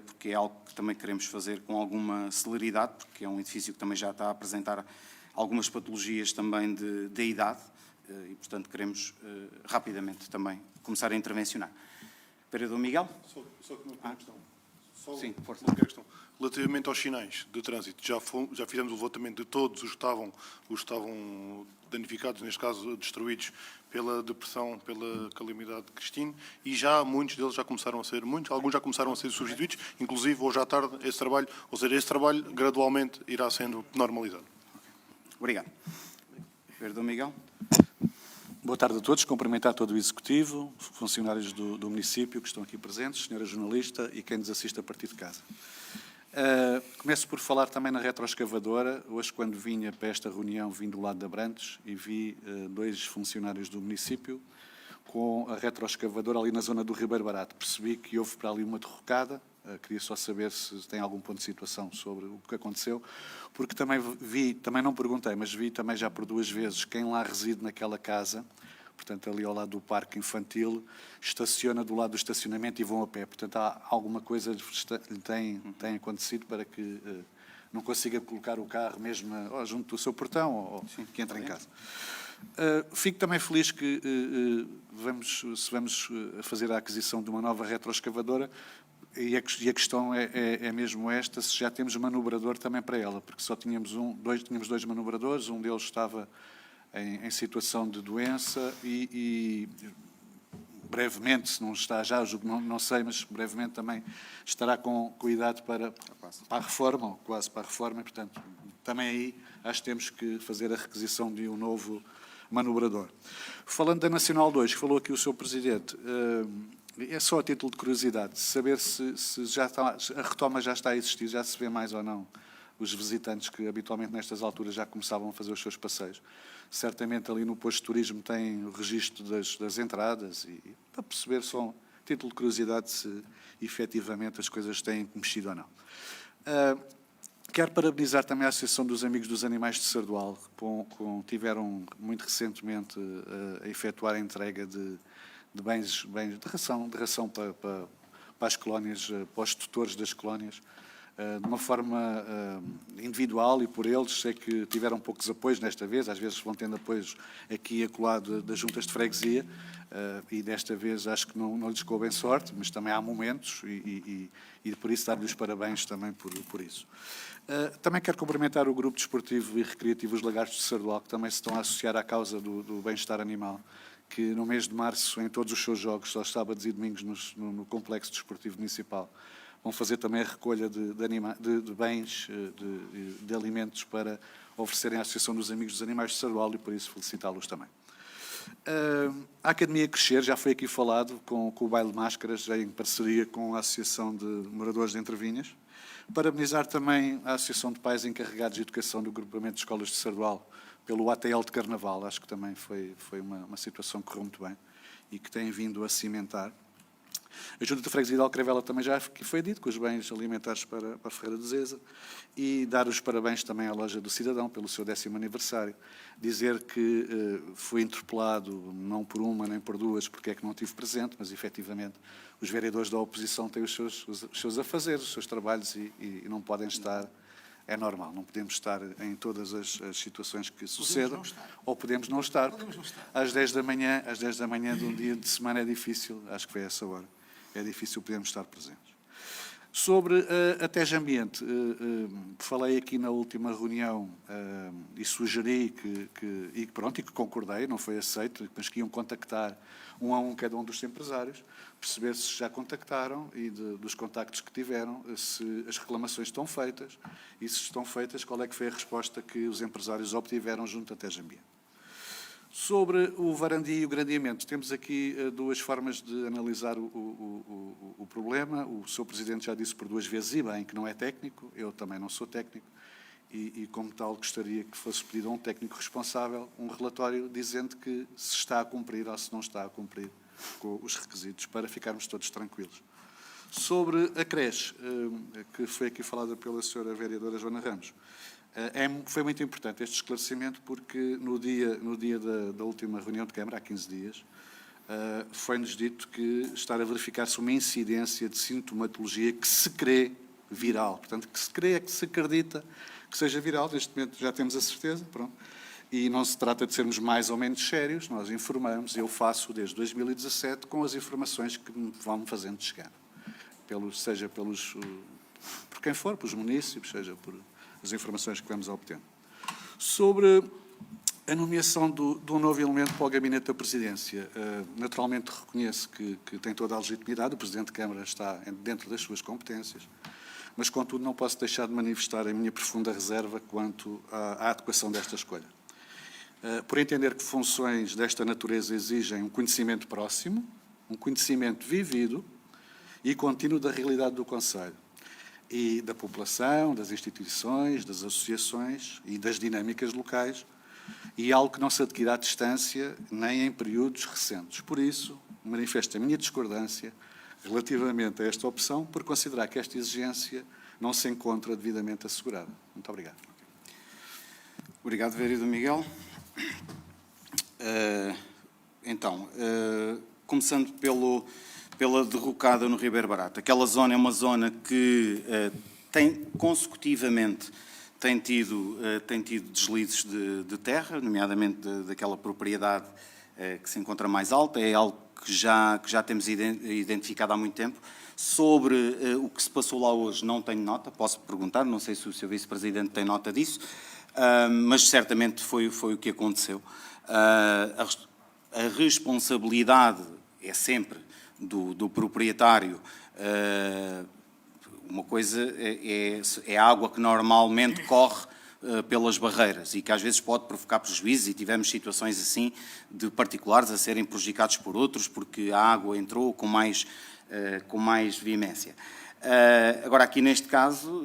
A: porque é algo que também queremos fazer com alguma celeridade, porque é um edifício que também já está a apresentar algumas patologias também de idade e, portanto, queremos rapidamente também começar a intervencionar. Vereador Miguel?
B: Só que uma pequena questão.
A: Sim, força.
B: Uma questão. Relativamente aos sinais de trânsito, já fizemos o levantamento de todos os que estavam danificados, neste caso destruídos pela depressão, pela calamidade de Cristine, e já muitos deles alguns já começaram a ser substituídos, inclusive hoje à tarde esse trabalho gradualmente irá sendo normalizado.
A: Obrigado. Vereador Miguel?
E: Boa tarde a todos, cumprimentar todo o Executivo, funcionários do município que estão aqui presentes, senhora jornalista e quem nos assiste a partir de casa. Começo por falar também na retroescavadora. Hoje, quando vinha para esta reunião, vim do lado de Abrantes e vi 2 funcionários do município com a retroescavadora ali na zona do Ribeiro Barato. Percebi que houve para ali uma derrocada. Queria só saber se tem algum ponto de situação sobre o que aconteceu, porque também não perguntei, mas vi também já por 2 vezes quem lá reside naquela casa, portanto ali ao lado do parque infantil, estaciona do lado do estacionamento e vão a pé. Portanto, há alguma coisa lhe tem acontecido para que não consiga colocar o carro mesmo junto do seu portão ou que entre em casa. Fico também feliz que se vamos fazer a aquisição de uma nova retroescavadora. E a questão é mesmo esta, se já temos manobrador também para ela, porque só tínhamos tínhamos 2 manobradores, um deles estava em situação de doença e brevemente, se não está já, não sei, mas brevemente também estará com idade para a reforma, ou quase para a reforma, e, portanto, também aí acho que temos que fazer a requisição de um novo manobrador. Falando da Nacional 2, que falou aqui o Sr. Presidente, é só a título de curiosidade, saber se já está, a retoma já está a existir, já se vê mais ou não os visitantes que habitualmente nestas alturas já começavam a fazer os seus passeios. Certamente ali no posto de turismo tem o registro das entradas e para perceber só a título de curiosidade se efetivamente as coisas têm mexido ou não. Quero parabenizar também a Associação dos Amigos dos Animais de Sardual, tiveram muito recentemente a efetuar a entrega de bens de ração para as colónias, para os tutores das colónias, de uma forma individual e por eles. Sei que tiveram poucos apoios nesta vez, às vezes vão tendo apoios aqui e acolá das juntas de freguesia, e desta vez acho que não lhes coube bem sorte, mas também há momentos e por isso dar-lhes os parabéns também por isso. Também quero cumprimentar o Grupo Desportivo e Recreativo Os Lagartos de Sardual, que também se estão a associar à causa do bem-estar animal, que no mês de março, em todos os seus jogos, aos sábados e domingos no Complexo Desportivo Municipal, vão fazer também a recolha de bens, de alimentos para oferecerem à Associação dos Amigos dos Animais de Sardual e por isso felicitá-los também. A Academia Crescer, já foi aqui falado, com o Baile de Máscaras, já em parceria com a Associação de Moradores de Entrevinhas. Parabenizar também a Associação de Pais Encarregados de Educação do Agrupamento de Escolas de Sardual pelo ATL de Carnaval. Acho que também foi uma situação que correu muito bem e que tem vindo a cimentar. A Junta de Freguesia de Alcravela também já foi dito, com os bens alimentares para a Ferreira de Zeza, e dar os parabéns também à Loja do Cidadão pelo seu 10º aniversário. Dizer que fui interpelado, não por uma nem por duas, porque é que não estive presente, mas efetivamente os vereadores da oposição têm os seus afazeres, os seus trabalhos e não podem estar. É normal, não podemos estar em todas as situações que sucedam, ou podemos não estar. Às 10 da manhã de um dia de semana é difícil, acho que foi essa hora, é difícil podermos estar presentes. Sobre a TEG Ambiente, falei aqui na última reunião e sugeri que concordei, não foi aceito, mas que iam contactar um a um cada um dos empresários, perceber se já contactaram e dos contactos que tiveram, se as reclamações estão feitas e se estão feitas, qual é que foi a resposta que os empresários obtiveram junto à TEG Ambiente. Sobre o varandio e o grandeamento, temos aqui duas formas de analisar o problema. O Sr. Presidente já disse por duas vezes, e bem, que não é técnico, eu também não sou técnico, e como tal gostaria que fosse pedido a um técnico responsável um relatório dizendo que se está a cumprir ou se não está a cumprir com os requisitos, para ficarmos todos tranquilos. Sobre a creche, que foi aqui falada pela Sra. Vereadora Joana Ramos, foi muito importante este esclarecimento porque no dia da última reunião de Câmara, há 15 dias, foi-nos dito que estar a verificar-se uma incidência de sintomatologia que se crê viral. Portanto, que se crê é que se acredita que seja viral. Neste momento já temos a certeza, pronto. E não se trata de sermos mais ou menos sérios, nós informamos, eu faço desde 2017 com as informações que me vão fazendo chegar. Seja por quem for, pelos munícipes, seja por as informações que vamos obtendo. Sobre a nomeação de um novo elemento para o Gabinete da Presidência, naturalmente reconheço que tem toda a legitimidade, o Presidente de Câmara está dentro das suas competências, mas, contudo, não posso deixar de manifestar a minha profunda reserva quanto à adequação desta escolha. Por entender que funções desta natureza exigem um conhecimento próximo, um conhecimento vivido e contínuo da realidade do concelho e da população, das instituições, das associações e das dinâmicas locais, e algo que não se adquire à distância nem em períodos recentes. Por isso, manifesto a minha discordância relativamente a esta opção, por considerar que esta exigência não se encontra devidamente assegurada. Muito obrigado.
A: Obrigado, vereador Miguel. Começando pela derrocada no Ribeiro Barato. Aquela zona é uma zona que tem consecutivamente tem tido deslizes de terra, nomeadamente daquela propriedade que se encontra mais alta. É algo que já temos identificado há muito tempo. Sobre o que se passou lá hoje, não tenho nota, posso perguntar, não sei se o Sr. Vice-Presidente tem nota disso, mas certamente foi o que aconteceu. A responsabilidade é sempre do proprietário. Uma coisa é a água que normalmente corre pelas barreiras e que às vezes pode provocar prejuízos, e tivemos situações assim de particulares a serem prejudicados por outros porque a água entrou com mais veemência. Agora, aqui neste caso,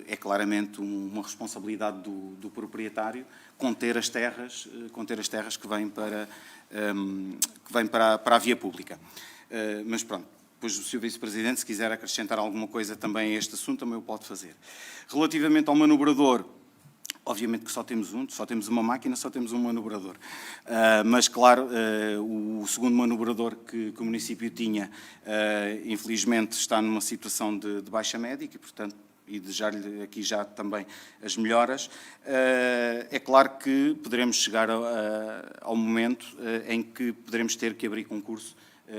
A: é claramente uma responsabilidade do proprietário conter as terras que vêm para a via pública. Mas pronto, depois o Sr. Vice-Presidente, se quiser acrescentar alguma coisa também a este assunto, também o pode fazer. Relativamente ao manobrador, obviamente que só temos uma máquina, só temos um manobrador. Mas, claro, o segundo manobrador que o município tinha, infelizmente, está numa situação de baixa médica e, portanto, e desejar-lhe aqui já também as melhoras. É claro que poderemos chegar ao momento em que poderemos ter que abrir concurso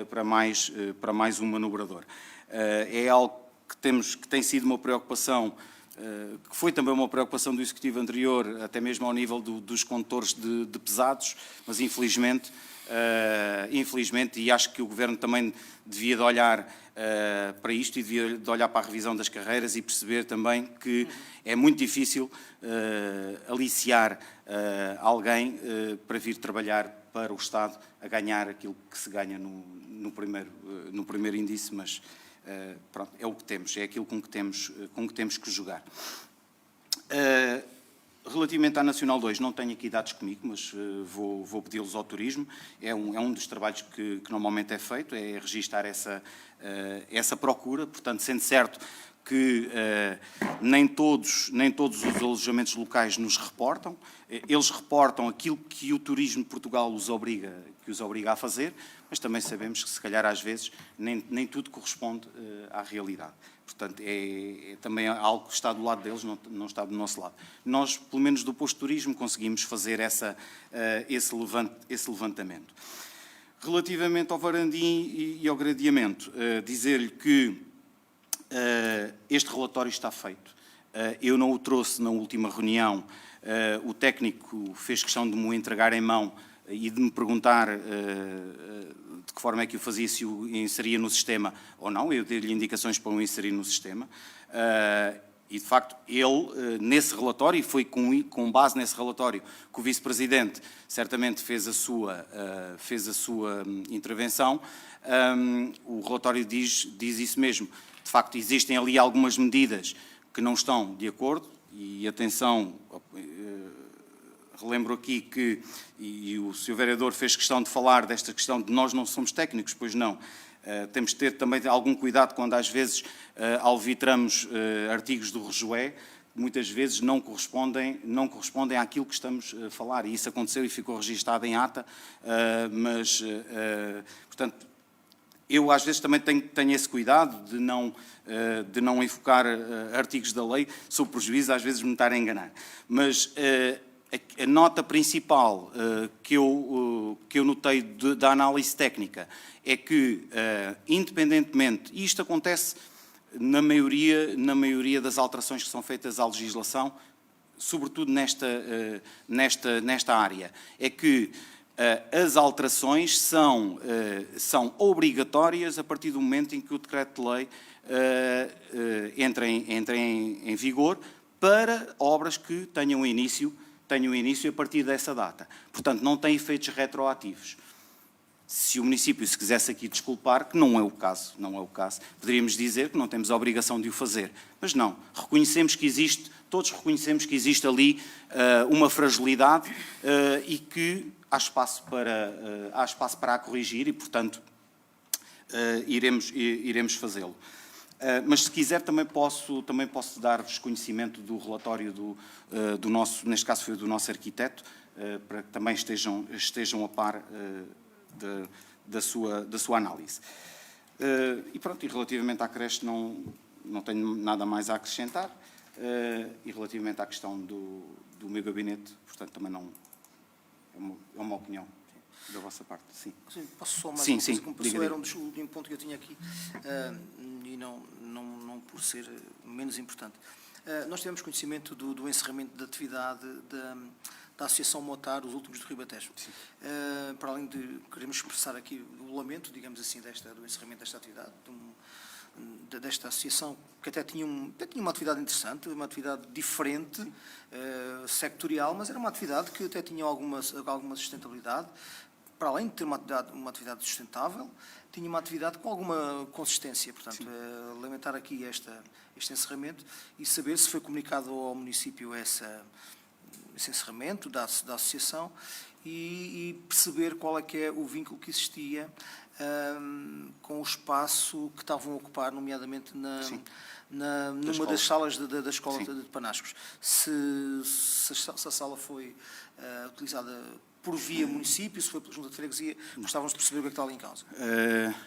A: para mais um manobrador. É algo que tem sido uma preocupação, que foi também uma preocupação do Executivo anterior, até mesmo ao nível dos condutores de pesados, mas infelizmente, e acho que o Governo também devia de olhar para isto e devia de olhar para a revisão das carreiras e perceber também que é muito difícil aliciar alguém para vir trabalhar para o Estado a ganhar aquilo que se ganha no primeiro índice, mas pronto, é o que temos, é aquilo com que temos que jogar. Relativamente à Nacional 2, não tenho aqui dados comigo, mas vou pedi-los ao Turismo. É um dos trabalhos que normalmente é feito, é registar essa procura, portanto, sendo certo que nem todos os alojamentos locais nos reportam, eles reportam aquilo que o Turismo de Portugal os obriga a fazer, mas também sabemos que, se calhar, às vezes, nem tudo corresponde à realidade. Portanto, é também algo que está do lado deles, não está do nosso lado. Nós, pelo menos do posto de turismo, conseguimos fazer esse levantamento. Relativamente ao varandim e ao gradeamento, dizer-lhe que este relatório está feito. Eu não o trouxe na última reunião, o técnico fez questão de me o entregar em mão e de me perguntar de que forma é que o fazia, se o inseria no sistema ou não. Eu dei-lhe indicações para o inserir no sistema. E, de facto, ele, nesse relatório, e foi com base nesse relatório que o Vice-Presidente certamente fez a sua intervenção, o relatório diz isso mesmo. De facto, existem ali algumas medidas que não estão de acordo, e atenção, relembro aqui que, e o Sr. Vereador fez questão de falar desta questão de nós não somos técnicos, pois não. Temos de ter também algum cuidado quando às vezes alvitramos artigos do REGOE, que muitas vezes não correspondem àquilo que estamos a falar, e isso aconteceu e ficou registado em ata, mas, portanto, eu às vezes também tenho esse cuidado de não enfocar artigos da lei sob prejuízo, às vezes me estar a enganar. Mas a nota principal que eu notei da análise técnica é que, independentemente, e isto acontece na maioria das alterações que são feitas à legislação, sobretudo nesta área, é que as alterações são obrigatórias a partir do momento em que o decreto-lei entra em vigor para obras que tenham início a partir dessa data. Portanto, não tem efeitos retroativos. Se o município se quisesse aqui desculpar, que não é o caso, poderíamos dizer que não temos a obrigação de o fazer. Mas não, todos reconhecemos que existe ali uma fragilidade e que há espaço para a corrigir e, portanto, iremos fazê-lo. Mas, se quiser, também posso dar-vos conhecimento do relatório do nosso, neste caso foi do nosso arquiteto, para que também estejam a par da sua análise. E pronto, e relativamente à creche não tenho nada mais a acrescentar, e relativamente à questão do meu gabinete, portanto, também não é uma opinião da vossa parte, sim.
D: Posso só mais
A: sim,
D: uma coisa?
A: sim,
D: Como
A: diga.
D: era um ponto que eu tinha aqui, e não por ser menos importante. Nós tivemos conhecimento do encerramento da atividade da Associação Motar, os últimos do Ribatejo. Para além de queremos expressar aqui o lamento, digamos assim, do encerramento desta atividade, desta associação, que até tinha uma atividade interessante, uma atividade diferente, sectorial, mas era uma atividade que até tinha alguma sustentabilidade. Para além de ter uma atividade sustentável, tinha uma atividade com alguma consistência. Portanto, lamentar aqui este encerramento e saber se foi comunicado ao município esse encerramento da associação e perceber qual é que é o vínculo que existia com o espaço que estavam a ocupar, nomeadamente numa das salas da Escola de Panascos. Se a sala foi utilizada por via município, se foi pela Junta de Freguesia, gostávamos de perceber o que é que está ali em causa.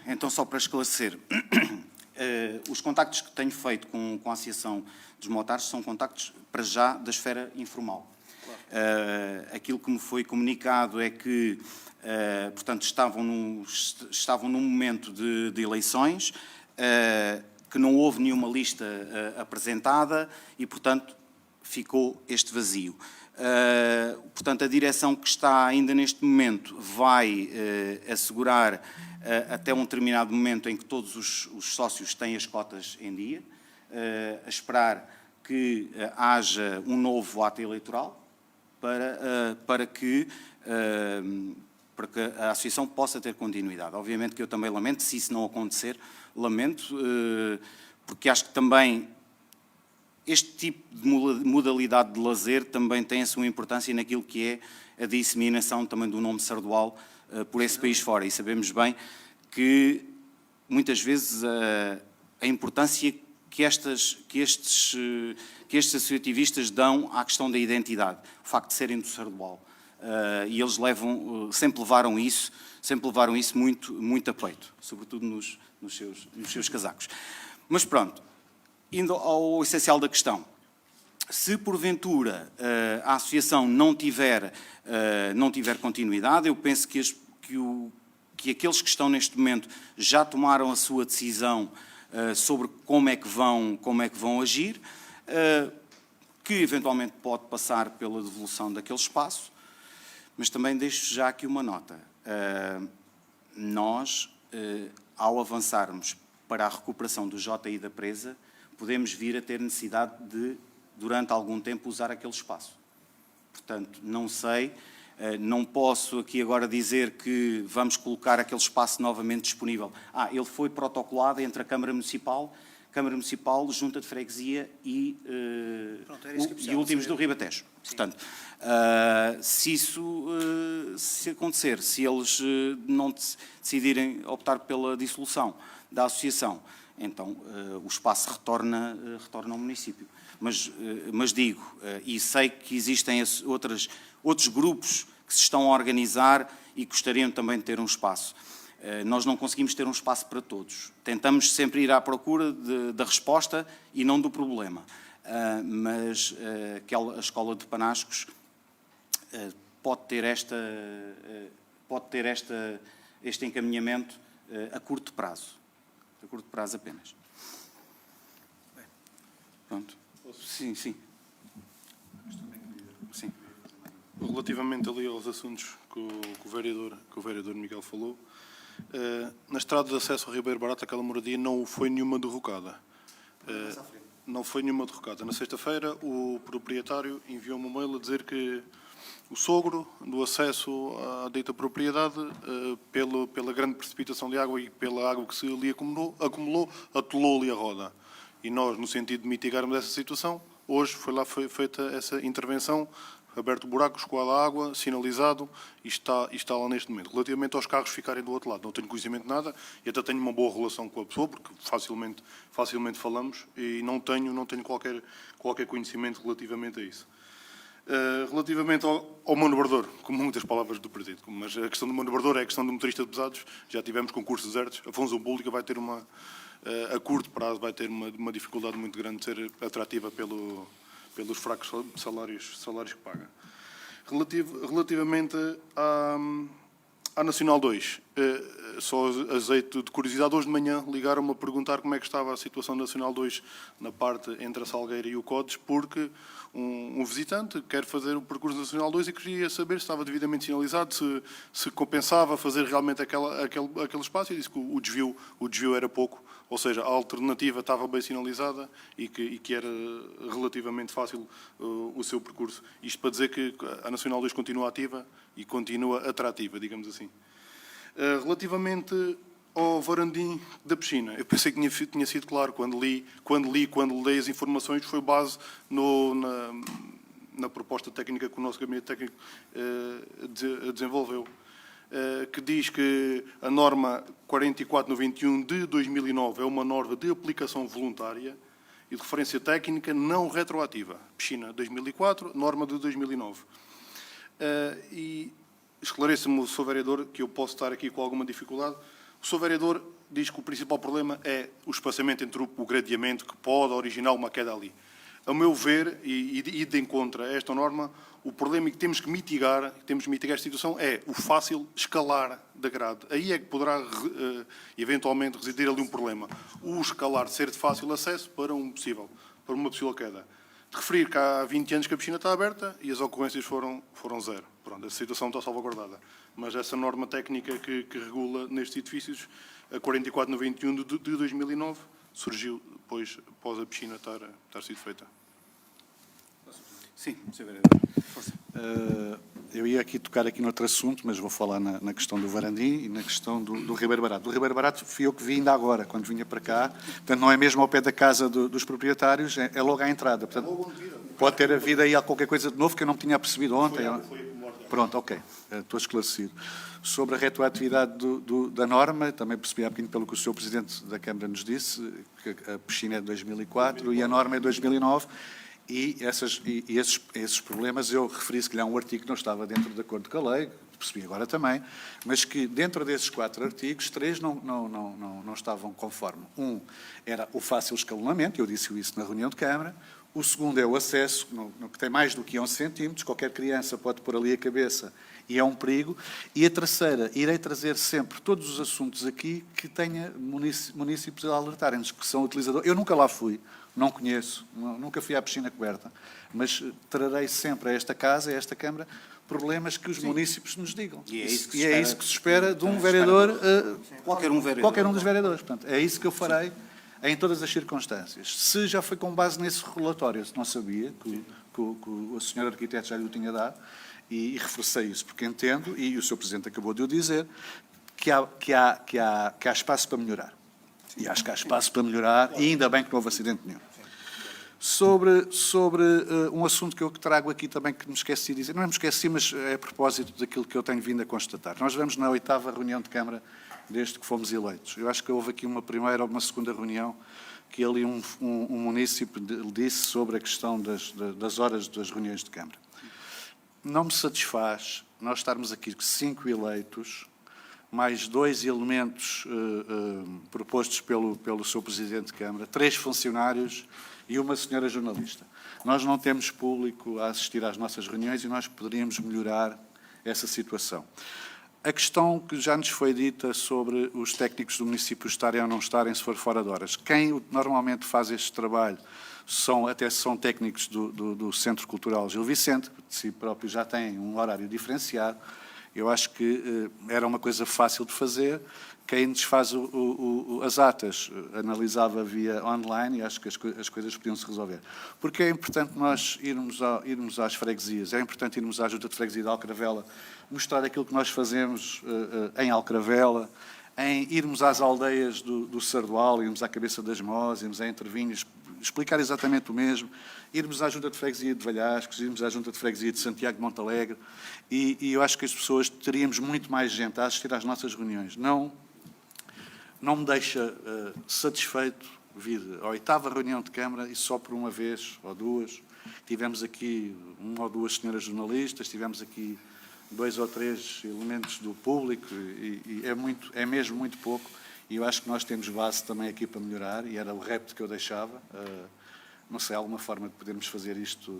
A: Então, só para esclarecer, Os contactos que tenho feito com a Associação dos Motares são contactos, para já, da esfera informal. Aquilo que me foi comunicado é que, portanto, estavam num momento de eleições, que não houve nenhuma lista apresentada e, portanto, ficou este vazio. Portanto, a direção que está ainda neste momento vai assegurar até um determinado momento em que todos os sócios têm as cotas em dia, a esperar que haja um novo ato eleitoral para que a associação possa ter continuidade. Obviamente que eu também lamento, se isso não acontecer, lamento, porque acho que também este tipo de modalidade de lazer também tem a sua importância naquilo que é a disseminação também do nome Sardual por esse país fora. E sabemos bem que, muitas vezes, a importância que estes associativistas dão à questão da identidade, o facto de serem do Sardual. E eles sempre levaram isso muito a peito, sobretudo nos seus casacos. Mas pronto, indo ao essencial da questão, se porventura a associação não tiver continuidade, eu penso que aqueles que estão neste momento já tomaram a sua decisão sobre como é que vão agir, que eventualmente pode passar pela devolução daquele espaço, mas também deixo já aqui uma nota. Nós, ao avançarmos para a recuperação do JI da presa, podemos vir a ter necessidade de, durante algum tempo, usar aquele espaço. Portanto, não sei, não posso aqui agora dizer que vamos colocar aquele espaço novamente disponível. Ele foi protocolado entre a Câmara Municipal, Junta de Freguesia e Últimos do Ribatejo. Portanto, se acontecer, se eles não decidirem optar pela dissolução da associação, então o espaço retorna ao município. Mas digo, e sei que existem outros grupos que se estão a organizar e gostariam também de ter um espaço. Nós não conseguimos ter um espaço para todos. Tentamos sempre ir à procura da resposta e não do problema. Mas a Escola de Panascos pode ter este encaminhamento a curto prazo. A curto prazo apenas. Pronto. Sim. Sim.
B: Relativamente ali aos assuntos que o vereador Miguel falou, na estrada de acesso ao Ribeiro Barato, aquela moradia não foi nenhuma derrocada. Não foi nenhuma derrocada. Na sexta-feira, o proprietário enviou-me um mail a dizer que o sogro, do acesso à dita propriedade, pela grande precipitação de água e pela água que se ali acumulou, atolou ali a roda. E nós, no sentido de mitigarmos essa situação, hoje foi feita essa intervenção, aberto buracos, escoada a água, sinalizado, e está lá neste momento. Relativamente aos carros ficarem do outro lado, não tenho conhecimento de nada, e até tenho uma boa relação com a pessoa, porque facilmente falamos, e não tenho qualquer conhecimento relativamente a isso. Relativamente ao manobrador, com muitas palavras do Presidente, mas a questão do manobrador é a questão do motorista de pesados, já tivemos concursos desertos, a função pública vai ter a curto prazo, vai ter uma dificuldade muito grande de ser atrativa pelos fracos salários que paga. Relativamente à Nacional 2, só azeite de curiosidade, hoje de manhã ligaram-me a perguntar como é que estava a situação da Nacional 2 na parte entre a Salgueira e o Codes, porque um visitante quer fazer o percurso da Nacional 2 e queria saber se estava devidamente sinalizado, se compensava fazer realmente aquele espaço, e disse que o desvio era pouco, ou seja, a alternativa estava bem sinalizada e que era relativamente fácil o seu percurso. Isto para dizer que a Nacional 2 continua ativa e continua atrativa, digamos assim. Relativamente ao varandim da piscina, eu pensei que tinha sido claro quando li as informações, foi base na proposta técnica que o nosso gabinete técnico desenvolveu, que diz que a norma 4491 de 2009 é uma norma de aplicação voluntária e de referência técnica não retroativa. Piscina 2004, norma de 2009. E esclareça-me, Sr. Vereador, que eu posso estar aqui com alguma dificuldade. O Sr. Vereador diz que o principal problema é o espaçamento entre o gradeamento que pode originar uma queda ali. A meu ver, e de encontro a esta norma, o problema que temos que mitigar esta situação é o fácil escalar da grade. Aí é que poderá eventualmente residir ali um problema. O escalar ser de fácil acesso para uma possível queda. De referir que há 20 anos que a piscina está aberta e as ocorrências foram zero. Pronto, essa situação está salvaguardada. Mas essa norma técnica que regula nestes edifícios, a 4491 de 2009, surgiu depois, após a piscina estar sido feita.
A: Sim, Sr. Vereador. Força.
E: Eu ia aqui tocar aqui noutro assunto, mas vou falar na questão do Varandim e na questão do Ribeiro Barato. Do Ribeiro Barato fui eu que vi ainda agora, quando vinha para cá. Portanto, não é mesmo ao pé da casa dos proprietários, é logo à entrada. Portanto, pode ter havido aí qualquer coisa de novo que eu não me tinha percebido ontem. Pronto, ok. Estou esclarecido. Sobre a retroatividade da norma, também percebi há bocadinho pelo que o Sr. Presidente da Câmara nos disse, que a piscina é de 2004 e a norma é de 2009. E esses problemas, eu referi se calhar um artigo que não estava dentro de acordo com a lei, percebi agora também, mas que dentro desses 4 artigos, 3 não estavam conforme. Um era o fácil escalonamento, eu disse isso na reunião de Câmara. O segundo é o acesso, que tem mais do que 11 centímetros, qualquer criança pode pôr ali a cabeça e é um perigo. E a terceira, irei trazer sempre todos os assuntos aqui que tenha municípios a alertarem-nos, que são utilizadores. Eu nunca lá fui, não conheço, nunca fui à piscina coberta, mas trarei sempre a esta casa, a esta Câmara, problemas que os municípios nos digam.
A: E é isso que
E: se espera de um vereador,
A: Qualquer um vereador.
E: qualquer um dos vereadores. Portanto, é isso que eu farei em todas as circunstâncias. Se já foi com base nesse relatório, se não sabia, que o Sr. Arquiteto já lhe tinha dado, e reforcei isso, porque entendo, e o Sr. Presidente acabou de o dizer, que há espaço para melhorar. E acho que há espaço para melhorar, e ainda bem que não houve acidente nenhum. Sobre um assunto que eu trago aqui também, que me esqueci de dizer, não me esqueci, mas é a propósito daquilo que eu tenho vindo a constatar. Nós vamos na 8ª reunião de Câmara desde que fomos eleitos. Eu acho que houve aqui uma primeira ou uma segunda reunião que ali um município disse sobre a questão das horas das reuniões de Câmara. Não me satisfaz nós estarmos aqui com 5 eleitos, mais 2 elementos propostos pelo Sr. Presidente de Câmara, 3 funcionários e uma senhora jornalista. Nós não temos público a assistir às nossas reuniões e nós poderíamos melhorar essa situação. A questão que já nos foi dita sobre os técnicos do município estarem ou não estarem se for fora de horas. Quem normalmente faz este trabalho são técnicos do Centro Cultural Gil Vicente, que de si próprio já tem um horário diferenciado. Eu acho que era uma coisa fácil de fazer. Quem nos faz as atas analisava via online e acho que as coisas podiam se resolver. Porque é importante nós irmos às freguesias, é importante irmos à Junta de Freguesia de Alcravela, mostrar aquilo que nós fazemos em Alcravela, em irmos às aldeias do Sardual, irmos à Cabeça das Mós, irmos a Entrevinhos, explicar exatamente o mesmo, irmos à Junta de Freguesia de Valhascos, irmos à Junta de Freguesia de Santiago de Montalegre, e eu acho que as pessoas teríamos muito mais gente a assistir às nossas reuniões. Não me deixa satisfeito vir à 8ª reunião de Câmara e só por uma vez ou 2. Tivemos aqui 1 ou 2 senhoras jornalistas, tivemos aqui 2 ou 3 elementos do público e é mesmo muito pouco. E eu acho que nós temos base também aqui para melhorar e era o repto que eu deixava. Não sei, alguma forma de podermos fazer isto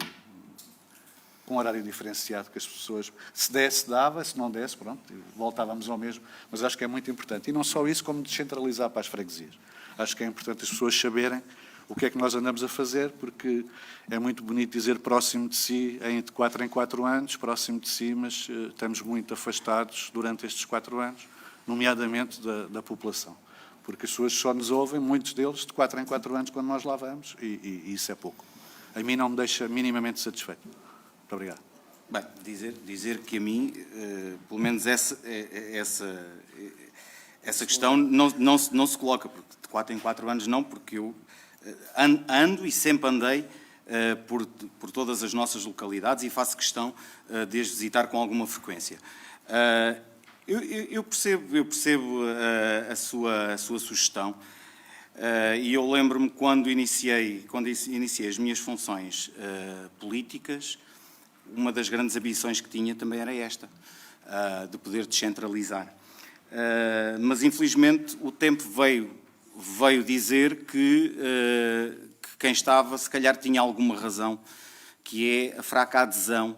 E: com um horário diferenciado, que as pessoas, se desse, dava, se não desse, pronto, voltávamos ao mesmo, mas acho que é muito importante. E não só isso, como descentralizar para as freguesias. Acho que é importante as pessoas saberem o que é que nós andamos a fazer, porque é muito bonito dizer próximo de si, de 4 em 4 anos, próximo de si, mas estamos muito afastados durante estes 4 anos, nomeadamente da população. Porque as pessoas só nos ouvem, muitos deles, de 4 em 4 anos, quando nós lá vamos, e isso é pouco. A mim não me deixa minimamente satisfeito. Muito obrigado.
A: Bem, dizer que a mim, pelo menos essa questão não se coloca, porque de 4 em 4 anos não, porque eu ando e sempre andei por todas as nossas localidades e faço questão de as visitar com alguma frequência. Eu percebo a sua sugestão e eu lembro-me quando iniciei as minhas funções políticas, uma das grandes ambições que tinha também era esta, de poder descentralizar. Mas, infelizmente, o tempo veio dizer que quem estava, se calhar, tinha alguma razão, que é a fraca adesão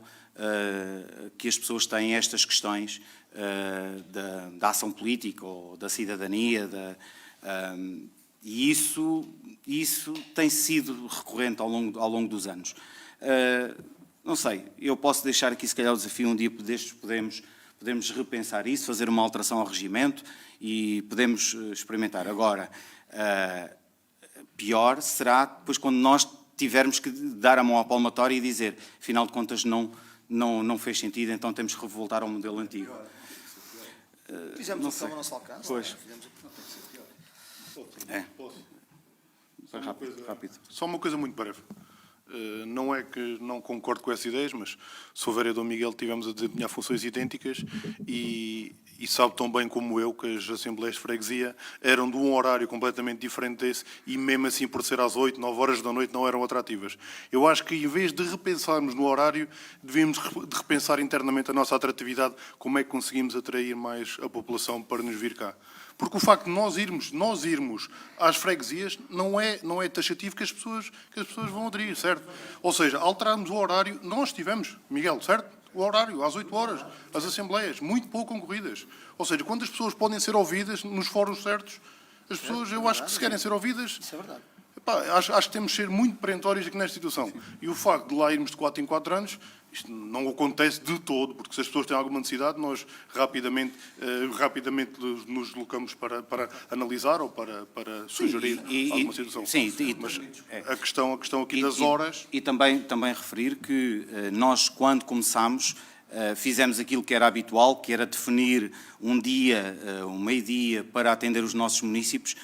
A: que as pessoas têm a estas questões da ação política ou da cidadania, e isso tem sido recorrente ao longo dos anos. Não sei, eu posso deixar aqui, se calhar, o desafio, um dia destes podemos repensar isso, fazer uma alteração ao regimento e podemos experimentar. Agora, pior será depois quando nós tivermos que dar a mão à palmatória e dizer, afinal de contas, não fez sentido, então temos que voltar ao modelo antigo.
D: Fizemos o que estava ao nosso alcance.
A: Pois.
D: Fizemos o que não tem que ser pior.
A: Rápido.
B: Só uma coisa muito breve. Não é que não concordo com essas ideias, mas sou o vereador Miguel, tivemos a desempenhar funções idênticas e sabe tão bem como eu que as Assembleias de Freguesia eram de um horário completamente diferente desse e mesmo assim por ser às 8, 9 horas da noite não eram atrativas. Eu acho que em vez de repensarmos no horário, devíamos de repensar internamente a nossa atratividade, como é que conseguimos atrair mais a população para nos vir cá. Porque o facto de nós irmos às freguesias não é taxativo que as pessoas vão aderir, certo? Ou seja, alterarmos o horário, nós tivemos, Miguel, certo? O horário, às 8 horas, as assembleias, muito pouco concorridas. Ou seja, quando as pessoas podem ser ouvidas nos fóruns certos, as pessoas, eu acho que se querem ser ouvidas...
D: Isso é verdade.
B: Epá, acho que temos de ser muito perentórios aqui nesta situação. E o facto de lá irmos de 4 em 4 anos, isto não acontece de todo, porque se as pessoas têm alguma necessidade, nós rapidamente nos deslocamos para analisar ou para sugerir alguma situação.
A: Sim,
B: mas a questão aqui das horas...
A: E também referir que nós, quando começámos, fizemos aquilo que era habitual, que era definir um dia, um meio-dia, para atender os nossos munícipes,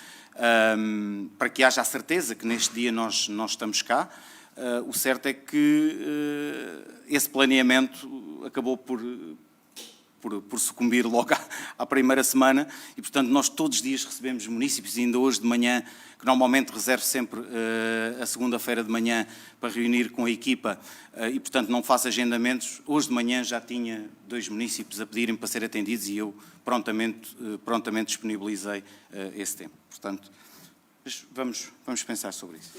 A: para que haja a certeza que neste dia nós estamos cá. O certo é que esse planeamento acabou por sucumbir logo à primeira semana e, portanto, nós todos os dias recebemos munícipes, e ainda hoje de manhã, que normalmente reservo sempre a segunda-feira de manhã para reunir com a equipa e, portanto, não faço agendamentos. Hoje de manhã já tinha 2 munícipes a pedirem para ser atendidos e eu prontamente disponibilizei esse tempo. Portanto, vamos pensar sobre isso.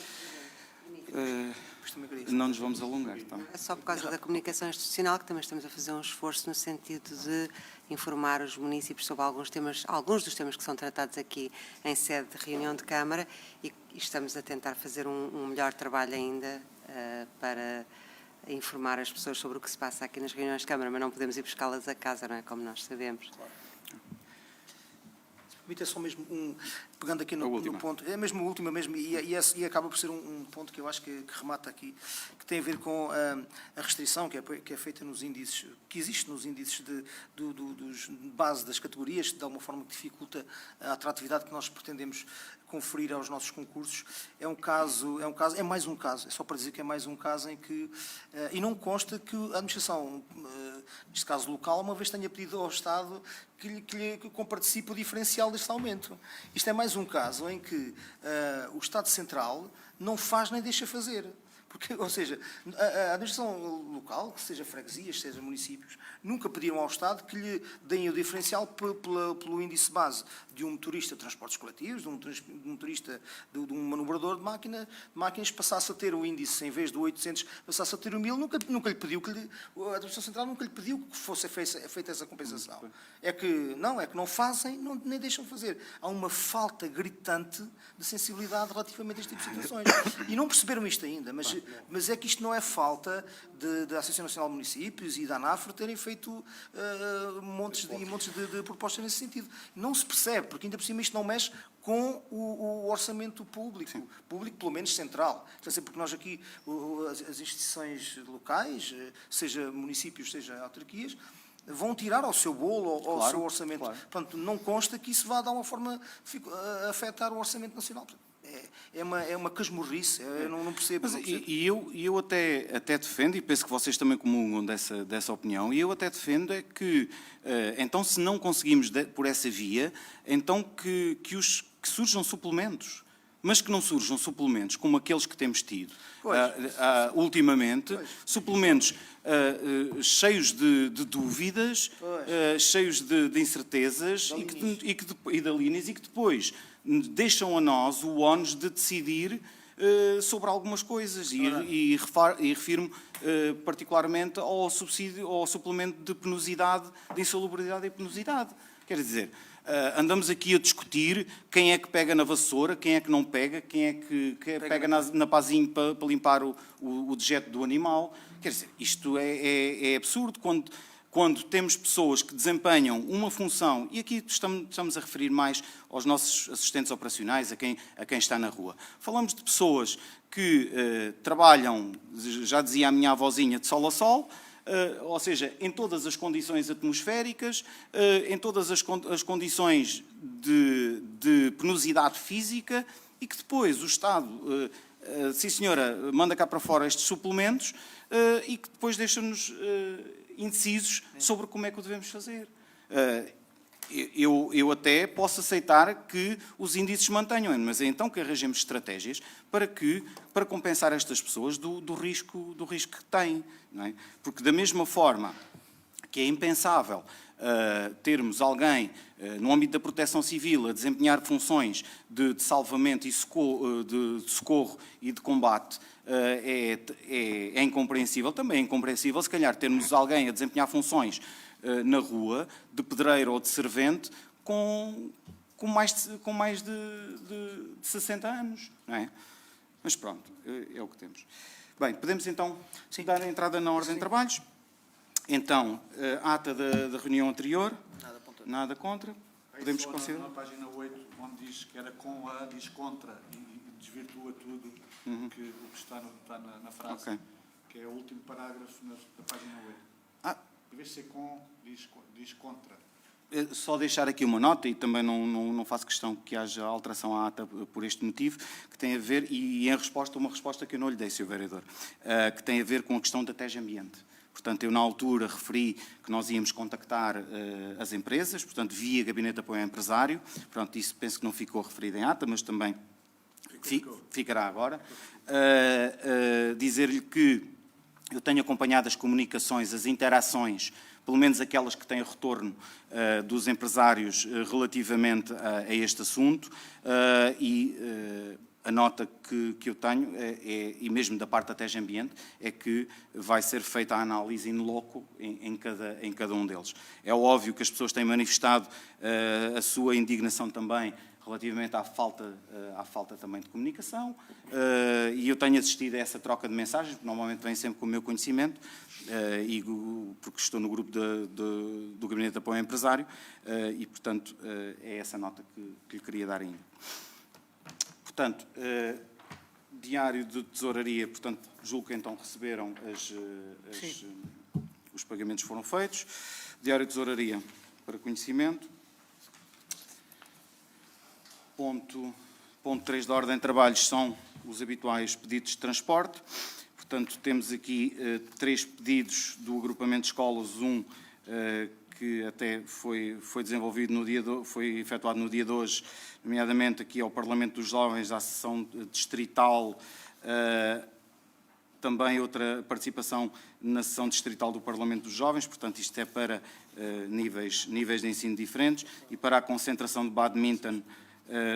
A: Não nos vamos alongar. Então.
C: É só por causa da comunicação institucional que também estamos a fazer um esforço no sentido de informar os municípios sobre alguns dos temas que são tratados aqui em sede de reunião de Câmara e estamos a tentar fazer um melhor trabalho ainda para informar as pessoas sobre o que se passa aqui nas reuniões de Câmara, mas não podemos ir buscá-las a casa, não é? Como nós sabemos. Claro.
D: É só mesmo pegando aqui no ponto, é mesmo a última mesmo, e acaba por ser um ponto que eu acho que remata aqui, que tem a ver com a restrição que é feita nos índices, que existe nos índices de base das categorias, de alguma forma que dificulta a atratividade que nós pretendemos conferir aos nossos concursos. É mais um caso, é só para dizer que é mais um caso em que, e não consta que a administração, neste caso local, uma vez tenha pedido ao Estado que comparticipe o diferencial deste aumento. Isto é mais um caso em que o Estado Central não faz nem deixa fazer. Porque, ou seja, a administração local, que seja freguesias, seja municípios, nunca pediram ao Estado que lhe deem o diferencial pelo índice base de um motorista de transportes coletivos, de um motorista, de um manobrador de máquinas, passasse a ter o índice, em vez de 800, passasse a ter o 1000, nunca lhe pediu, a administração central nunca lhe pediu que fosse feita essa compensação. É que não fazem, nem deixam fazer. Há uma falta gritante de sensibilidade relativamente a este tipo de situações. E não perceberam isto ainda, mas é que isto não é falta da Associação Nacional de Municípios e da ANAFRE terem feito montes de propostas nesse sentido. Não se percebe, porque ainda por cima isto não mexe com o orçamento público, pelo menos central. Porque nós aqui, as instituições locais, seja municípios, seja autarquias, vão tirar ao seu bolo ou ao seu orçamento. Claro. Portanto, não consta que isso vá, de alguma forma, afetar o orçamento nacional. É uma casmurrice, eu não percebo.
A: Mas, e eu até defendo, e penso que vocês também comungam dessa opinião, e eu até defendo é que, então, se não conseguimos por essa via, então que surjam suplementos. mas que não surjam suplementos como aqueles que temos tido
D: Pois.
A: ultimamente, suplementos cheios de dúvidas, cheios de incertezas e de alíneas, e que depois deixam a nós o ónus de decidir sobre algumas coisas. E refiro-me particularmente ao subsídio, ao suplemento de penosidade, de insalubridade e penosidade. Quer dizer, andamos aqui a discutir quem é que pega na vassoura, quem é que não pega, quem é que pega na pazinha para limpar o dejeto do animal. Quer dizer, isto é absurdo quando temos pessoas que desempenham uma função, e aqui estamos a referir mais aos nossos assistentes operacionais, a quem está na rua. Falamos de pessoas que trabalham, já dizia a minha avózinha, de sol a sol, ou seja, em todas as condições atmosféricas, em todas as condições de penosidade física, e que depois o Estado, sim senhora, manda cá para fora estes suplementos e que depois deixa-nos indecisos sobre como é que o devemos fazer. Eu até posso aceitar que os índices mantenham, mas é então que arranjemos estratégias para compensar estas pessoas do risco que têm. Não é? Porque da mesma forma que é impensável termos alguém no âmbito da proteção civil a desempenhar funções de salvamento e de socorro e de combate, é incompreensível. Também é incompreensível, se calhar, termos alguém a desempenhar funções na rua, de pedreiro ou de servente, com mais de 60 anos. Não é? Mas pronto, é o que temos. Bem, podemos então dar a entrada na ordem de trabalhos. Então, a ata da reunião anterior, nada contra. Podemos considerar.
E: Na página 8, onde diz que era com a, diz contra, e desvirtua tudo o que está na frase,
A: Ok.
E: que é o último parágrafo na página 8. Em vez de ser com, diz contra.
A: Só deixar aqui uma nota, e também não faço questão que haja alteração à ata por este motivo, que tem a ver, e em resposta a uma resposta que eu não lhe dei, Sr. Vereador, que tem a ver com a questão da TEG Ambiente. Portanto, eu na altura referi que nós íamos contactar as empresas, portanto, via Gabinete de Apoio ao Empresário. Portanto, isso penso que não ficou referido em ata, mas também ficará agora. Dizer-lhe que eu tenho acompanhado as comunicações, as interações, pelo menos aquelas que têm retorno dos empresários relativamente a este assunto, e a nota que eu tenho, e mesmo da parte da TEG Ambiente, é que vai ser feita a análise in loco em cada um deles. É óbvio que as pessoas têm manifestado a sua indignação também relativamente à falta também de comunicação, e eu tenho assistido a essa troca de mensagens, porque normalmente vem sempre com o meu conhecimento, porque estou no grupo do Gabinete de Apoio ao Empresário, e, portanto, é essa nota que lhe queria dar ainda. Portanto, diário de tesouraria, portanto, julgo que então receberam os pagamentos foram feitos. Diário de tesouraria para conhecimento. Ponto 3 da ordem de trabalhos são os habituais pedidos de transporte. Portanto, temos aqui 3 pedidos do agrupamento de escolas, que até foi desenvolvido foi efetuado no dia de hoje, nomeadamente aqui ao Parlamento dos Jovens, à sessão distrital, também outra participação na sessão distrital do Parlamento dos Jovens, portanto isto é para níveis de ensino diferentes, e para a concentração de badminton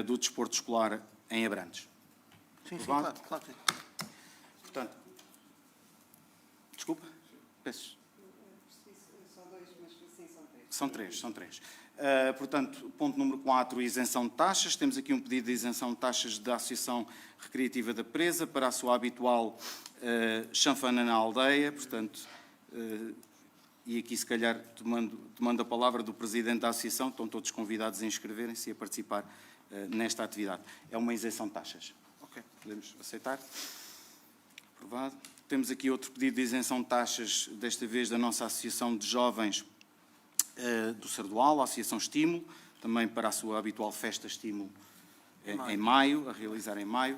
A: do desporto escolar em Abrantes.
D: Sim,
A: Aprovado?
D: claro que sim.
A: Portanto, desculpa, peço. São três. Portanto, ponto número 4, isenção de taxas. Temos aqui um pedido de isenção de taxas da Associação Recreativa da Presa para a sua habitual chanfana na aldeia. Portanto, e aqui, se calhar, tomando a palavra do Presidente da Associação, estão todos convidados a inscreverem-se e a participar nesta atividade. É uma isenção de taxas. Ok, podemos aceitar? Aprovado. Temos aqui outro pedido de isenção de taxas, desta vez da nossa Associação de Jovens do Sardual, a Associação Estímulo, também para a sua habitual festa Estímulo em maio, a realizar em maio.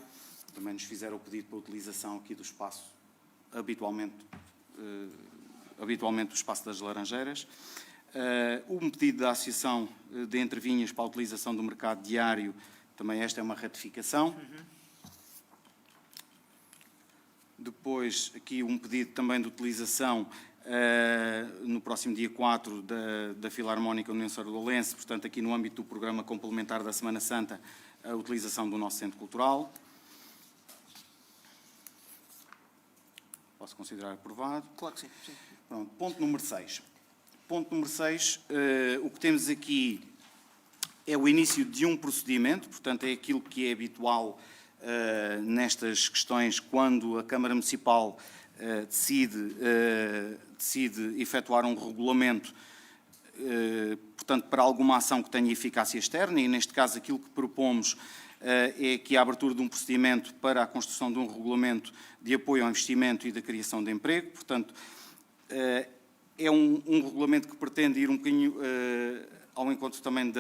A: Também nos fizeram o pedido para a utilização aqui do espaço, habitualmente o espaço das Laranjeiras. Um pedido da Associação de Entrevinhas para a utilização do mercado diário, também esta é uma ratificação. Depois, aqui um pedido também de utilização no próximo dia 4 da Filarmónica União Sardolense, portanto, aqui no âmbito do programa complementar da Semana Santa, a utilização do nosso Centro Cultural. Posso considerar aprovado?
D: Claro que sim. Sim.
A: Pronto, ponto número 6. Ponto número 6, o que temos aqui é o início de um procedimento, portanto, é aquilo que é habitual nestas questões quando a Câmara Municipal decide efetuar um regulamento, portanto, para alguma ação que tenha eficácia externa, e neste caso aquilo que propomos é que a abertura de um procedimento para a construção de um regulamento de apoio ao investimento e da criação de emprego, portanto, é um regulamento que pretende ir um bocadinho ao encontro também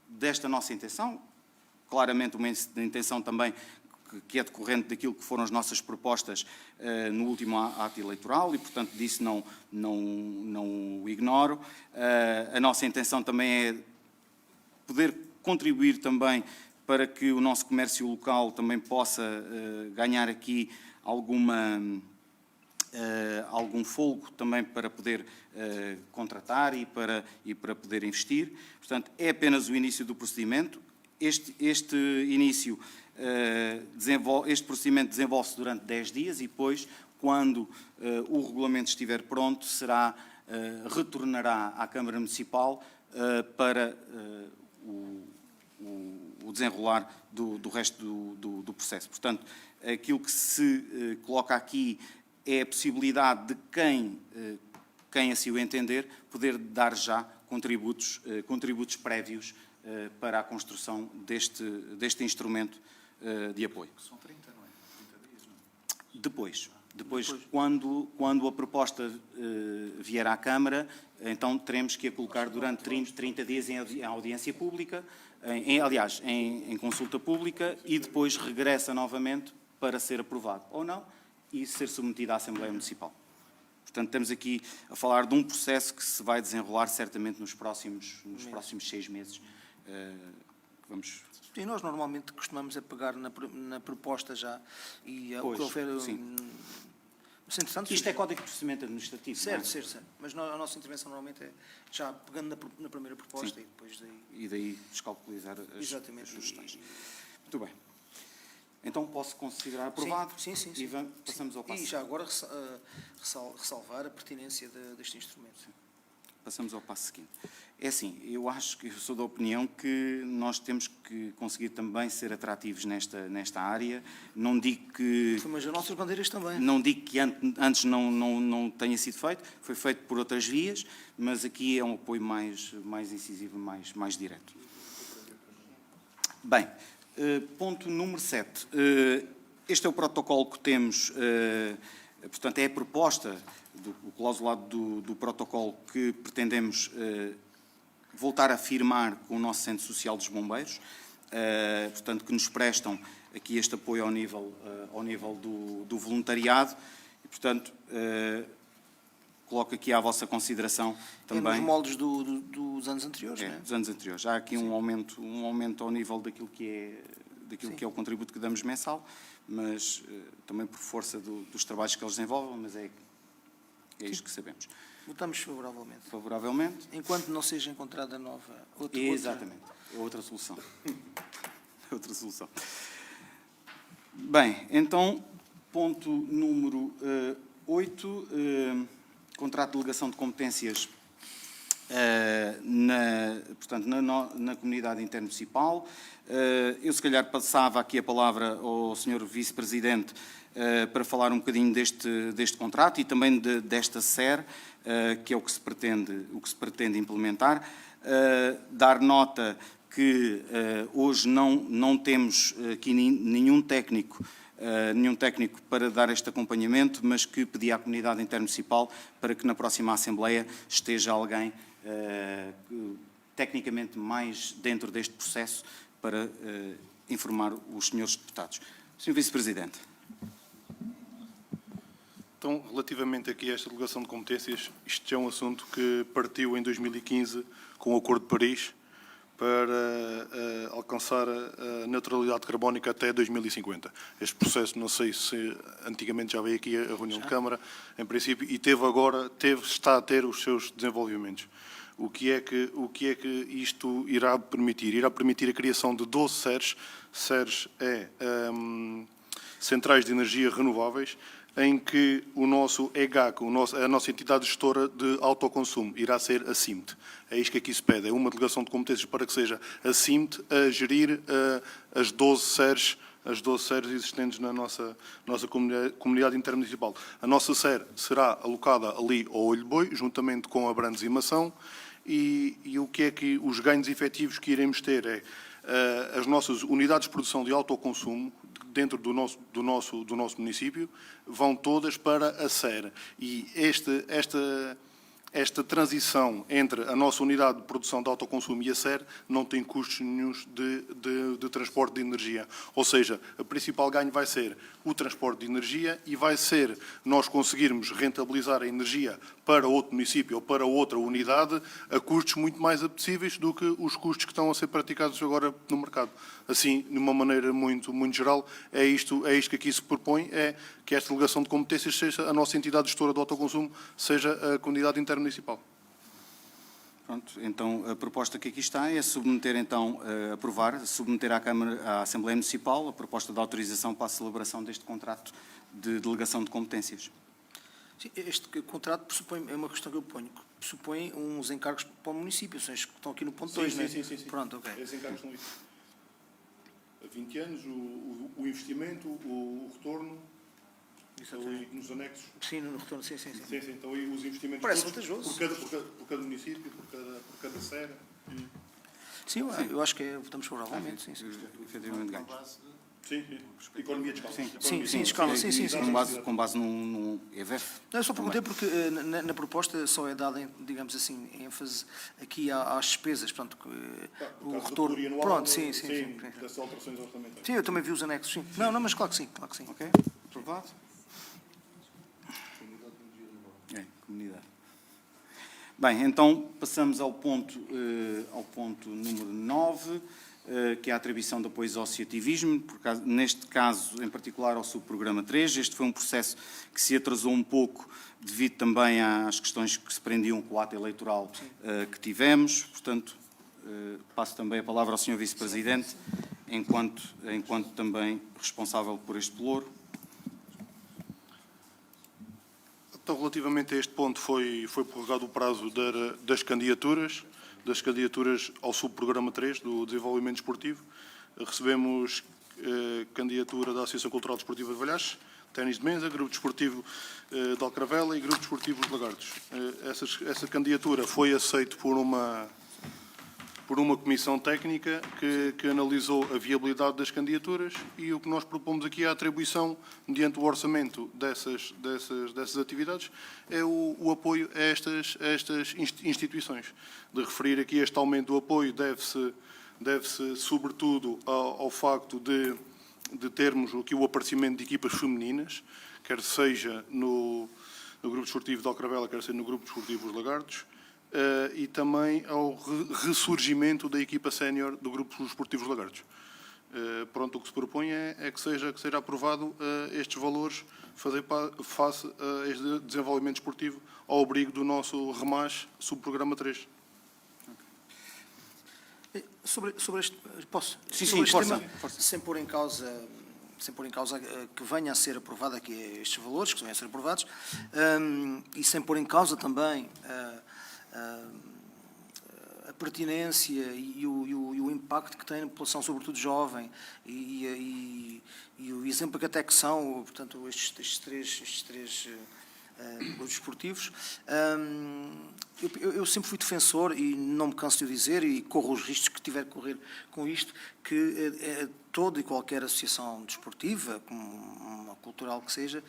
A: desta nossa intenção, claramente uma intenção também que é decorrente daquilo que foram as nossas propostas no último ato eleitoral e, portanto, disso não o ignoro. A nossa intenção também é poder contribuir também para que o nosso comércio local também possa ganhar aqui algum folgo também para poder contratar e para poder investir. Portanto, é apenas o início do procedimento. Este procedimento desenvolve-se durante 10 dias e depois, quando o regulamento estiver pronto, retornará à Câmara Municipal para o desenrolar do resto do processo. Portanto, aquilo que se coloca aqui é a possibilidade de quem assim o entender, poder dar já contributos prévios para a construção deste instrumento de apoio.
E: São 30, não é? 30 dias, não?
A: Depois, quando a proposta vier à Câmara, então teremos que a colocar durante 30 dias em audiência pública, em consulta pública, e depois regressa novamente para ser aprovado ou não e ser submetido à Assembleia Municipal. Portanto, estamos aqui a falar de um processo que se vai desenrolar certamente nos próximos 6 meses. Vamos...
D: E nós normalmente costumamos pegar na proposta já e
A: Pois,
D: o que houver...
A: sim.
D: Interessante,
A: Isto é Código de Procedimento Administrativo.
D: certo. Mas a nossa intervenção normalmente é já pegando na primeira proposta. Sim. E depois daí...
A: E daí descalculizar as sugestões. Muito bem. Então posso considerar aprovado?
D: Sim.
A: E passamos ao passo.
D: E já agora ressalvar a pertinência deste instrumento.
A: Sim. Passamos ao passo seguinte. É assim, eu sou da opinião que nós temos que conseguir também ser atrativos nesta área. Não digo que...
D: Mas as nossas bandeiras também.
A: Não digo que antes não tenha sido feito, foi feito por outras vias, mas aqui é um apoio mais incisivo, mais direto. Bem, ponto número 7. Este é o protocolo que temos, portanto, é a proposta, o clausulado do protocolo que pretendemos voltar a firmar com o nosso Centro Social dos Bombeiros, portanto, que nos prestam aqui este apoio ao nível do voluntariado e, portanto, coloco aqui à vossa consideração também...
D: É nos moldes dos anos anteriores, não é?
A: Dos anos anteriores. Há aqui um aumento ao nível daquilo que é o contributo que damos mensal, mas também por força dos trabalhos que eles desenvolvem, mas é isto que sabemos.
D: Votamos favoravelmente.
A: Favoravelmente.
D: Enquanto não seja encontrada outra...
A: Exatamente. Outra solução. Outra solução. Bem, então, ponto número 8, contrato de delegação de competências na comunidade intermunicipal. Eu, se calhar, passava aqui a palavra ao Sr. Vice-Presidente para falar um bocadinho deste contrato e também desta SER, que é o que se pretende implementar. Dar nota que hoje não temos aqui nenhum técnico para dar este acompanhamento, mas que pedi à comunidade intermunicipal para que na próxima Assembleia esteja alguém tecnicamente mais dentro deste processo para informar os senhores deputados. Sr. Vice-Presidente.
B: Então, relativamente aqui a esta delegação de competências, isto já é um assunto que partiu em 2015 com o Acordo de Paris, para alcançar a neutralidade carbónica até 2050. Este processo, não sei se antigamente já veio aqui a reunião de Câmara, em princípio, e está a ter os seus desenvolvimentos. O que é que isto irá permitir? Irá permitir a criação de 12 SERs. SERs é Centrais de Energia Renováveis, em que o nosso EGAC, a nossa entidade gestora de autoconsumo, irá ser a CIMT. É isto que aqui se pede, é uma delegação de competências para que seja a CIMT a gerir as 12 SERs existentes na nossa comunidade intermunicipal. A nossa SER será alocada ali ao Olho Boi, juntamente com a Brandes e Mação, e o que é que os ganhos efetivos que iremos ter é as nossas unidades de produção de autoconsumo dentro do nosso município vão todas para a SER. E esta transição entre a nossa unidade de produção de autoconsumo e a SER não tem custos nenhuns de transporte de energia. Ou seja, o principal ganho vai ser o transporte de energia e vai ser nós conseguirmos rentabilizar a energia para outro município ou para outra unidade a custos muito mais apetecíveis do que os custos que estão a ser praticados agora no mercado. Assim, de uma maneira muito geral, é isto que aqui se propõe, é que esta delegação de competências seja a nossa entidade gestora do autoconsumo, seja a comunidade intermunicipal.
A: Pronto, então a proposta que aqui está é submeter, então, submeter à Câmara, à Assembleia Municipal, a proposta de autorização para a celebração deste contrato de delegação de competências.
D: Sim, este contrato pressupõe, é uma questão que eu ponho, pressupõe uns encargos para o município, são estes que estão aqui no ponto 2, não é?
B: Sim.
D: Pronto, ok.
B: Esses encargos são isso. A 20 anos, o investimento, o retorno, ali nos anexos.
D: Sim, no retorno, sim.
B: Sim, então aí os investimentos
D: Parece
B: todos,
D: vantajoso.
B: por cada município, por cada SER.
D: Sim, eu acho que votamos favoravelmente, sim.
A: Efetivamente ganhos.
B: Sim. Economia de escala.
D: Sim, escala, sim.
A: Com base num EVF.
D: Não, eu só perguntei porque na proposta só é dada, digamos assim, ênfase aqui às despesas, portanto, o retorno. Pronto, sim.
B: Das alterações orçamentais.
D: Sim, eu também vi os anexos, sim. Não, mas claro que sim.
A: Ok, aprovado. Comunidade. Bem, então passamos ao ponto número 9, que é a atribuição de apoios ao associativismo, neste caso, em particular, ao subprograma 3. Este foi um processo que se atrasou um pouco devido também às questões que se prendiam com o ato eleitoral que tivemos. Portanto, passo também a palavra ao Sr. Vice-Presidente, enquanto também responsável por este pelouro.
B: Então, relativamente a este ponto, foi prorrogado o prazo das candidaturas ao subprograma 3 do desenvolvimento desportivo. Recebemos candidatura da Associação Cultural Desportiva de Valhache, Ténis de Mesa, Grupo Desportivo de Alcravela e Grupo Desportivo Os Lagartos. Essa candidatura foi aceita por uma comissão técnica que analisou a viabilidade das candidaturas e o que nós propomos aqui é a atribuição, mediante o orçamento dessas atividades, é o apoio a estas instituições. De referir aqui este aumento do apoio deve-se sobretudo ao facto de termos aqui o aparecimento de equipas femininas, quer seja no Grupo Desportivo de Alcravela, quer seja no Grupo Desportivo Os Lagartos, e também ao ressurgimento da equipa sénior do Grupo Desportivo Os Lagartos. Pronto, o que se propõe é que seja aprovado estes valores, fazer face a este desenvolvimento desportivo ao abrigo do nosso REMAS subprograma 3.
D: Sobre este, posso?
A: Sim,
D: sobre este
A: força,
D: tema,
A: força.
D: sem pôr em causa que venha a ser aprovado aqui estes valores, que venham a ser aprovados, e sem pôr em causa também a pertinência e o impacto que tem na população, sobretudo jovem, e o exemplo que até que são, portanto, estes três grupos esportivos. Eu sempre fui defensor, e não me canso de o dizer, e corro os riscos que tiver que correr com isto, que toda e qualquer associação desportiva, como uma cultural que seja,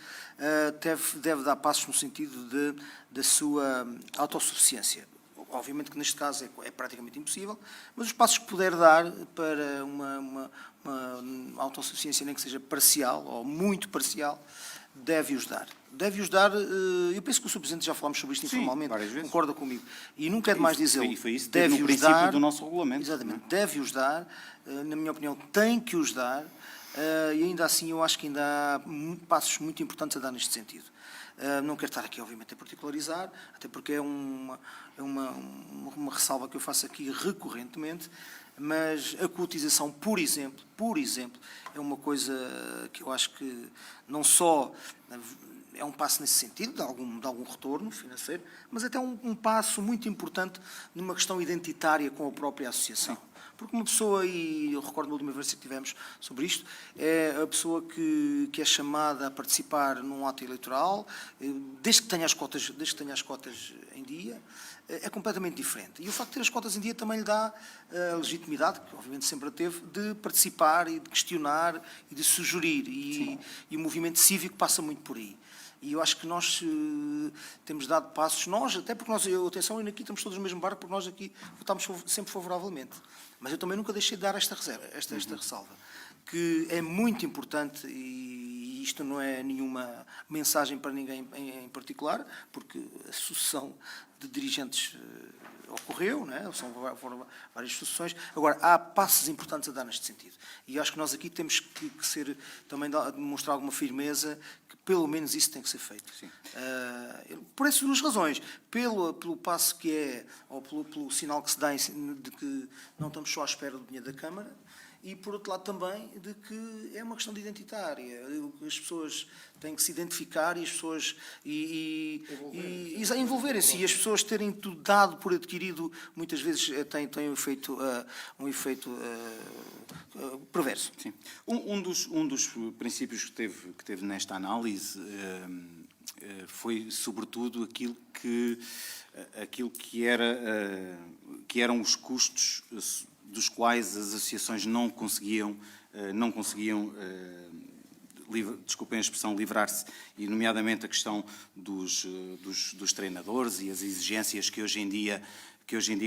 D: deve dar passos no sentido da sua autossuficiência. Obviamente que neste caso é praticamente impossível, mas os passos que puder dar para uma autossuficiência, nem que seja parcial ou muito parcial, deve-os dar. deve-os dar, eu penso que o Sr. Presidente já falámos sobre isto
A: Sim,
D: informalmente,
A: várias vezes.
D: concorda comigo, e nunca é demais dizê-lo.
A: E foi isso que teve no
D: Deve-os
A: princípio
D: dar,
A: do nosso regulamento.
D: exatamente, deve-os dar, na minha opinião, tem que os dar, e ainda assim eu acho que ainda há passos muito importantes a dar neste sentido. Não quero estar aqui, obviamente, a particularizar, até porque é uma ressalva que eu faço aqui recorrentemente, mas a cotização, por exemplo, é uma coisa que eu acho que não só é um passo nesse sentido, de algum retorno financeiro, mas até um passo muito importante numa questão identitária com a própria associação. Porque uma pessoa, e eu recordo da última vez que tivemos sobre isto, é a pessoa que é chamada a participar num ato eleitoral, desde que tenha as cotas em dia, é completamente diferente. E o facto de ter as cotas em dia também lhe dá a legitimidade, que obviamente sempre a teve, de participar e de questionar e de sugerir. E o movimento cívico passa muito por aí. E eu acho que nós temos dado passos, até porque nós, atenção, aqui estamos todos no mesmo barco, porque nós aqui votámos sempre favoravelmente. Mas eu também nunca deixei de dar esta ressalva, que é muito importante, e isto não é nenhuma mensagem para ninguém em particular, porque a sucessão de dirigentes ocorreu, não é? Foram várias sucessões. Agora, há passos importantes a dar neste sentido. E acho que nós aqui temos que ser, também demonstrar alguma firmeza, que pelo menos isso tem que ser feito. Por essas duas razões. Pelo passo que é, ou pelo sinal que se dá de que não estamos só à espera do dinheiro da Câmara, e, por outro lado, também de que é uma questão de identitária. As pessoas têm que se identificar e as pessoas envolverem-se. E as pessoas terem tudo dado por adquirido, muitas vezes tem um efeito perverso.
A: Sim. Um dos princípios que teve nesta análise foi, sobretudo, aquilo que eram os custos dos quais as associações não conseguiam desculpem a expressão, livrar-se, e nomeadamente a questão dos treinadores e as exigências que hoje em dia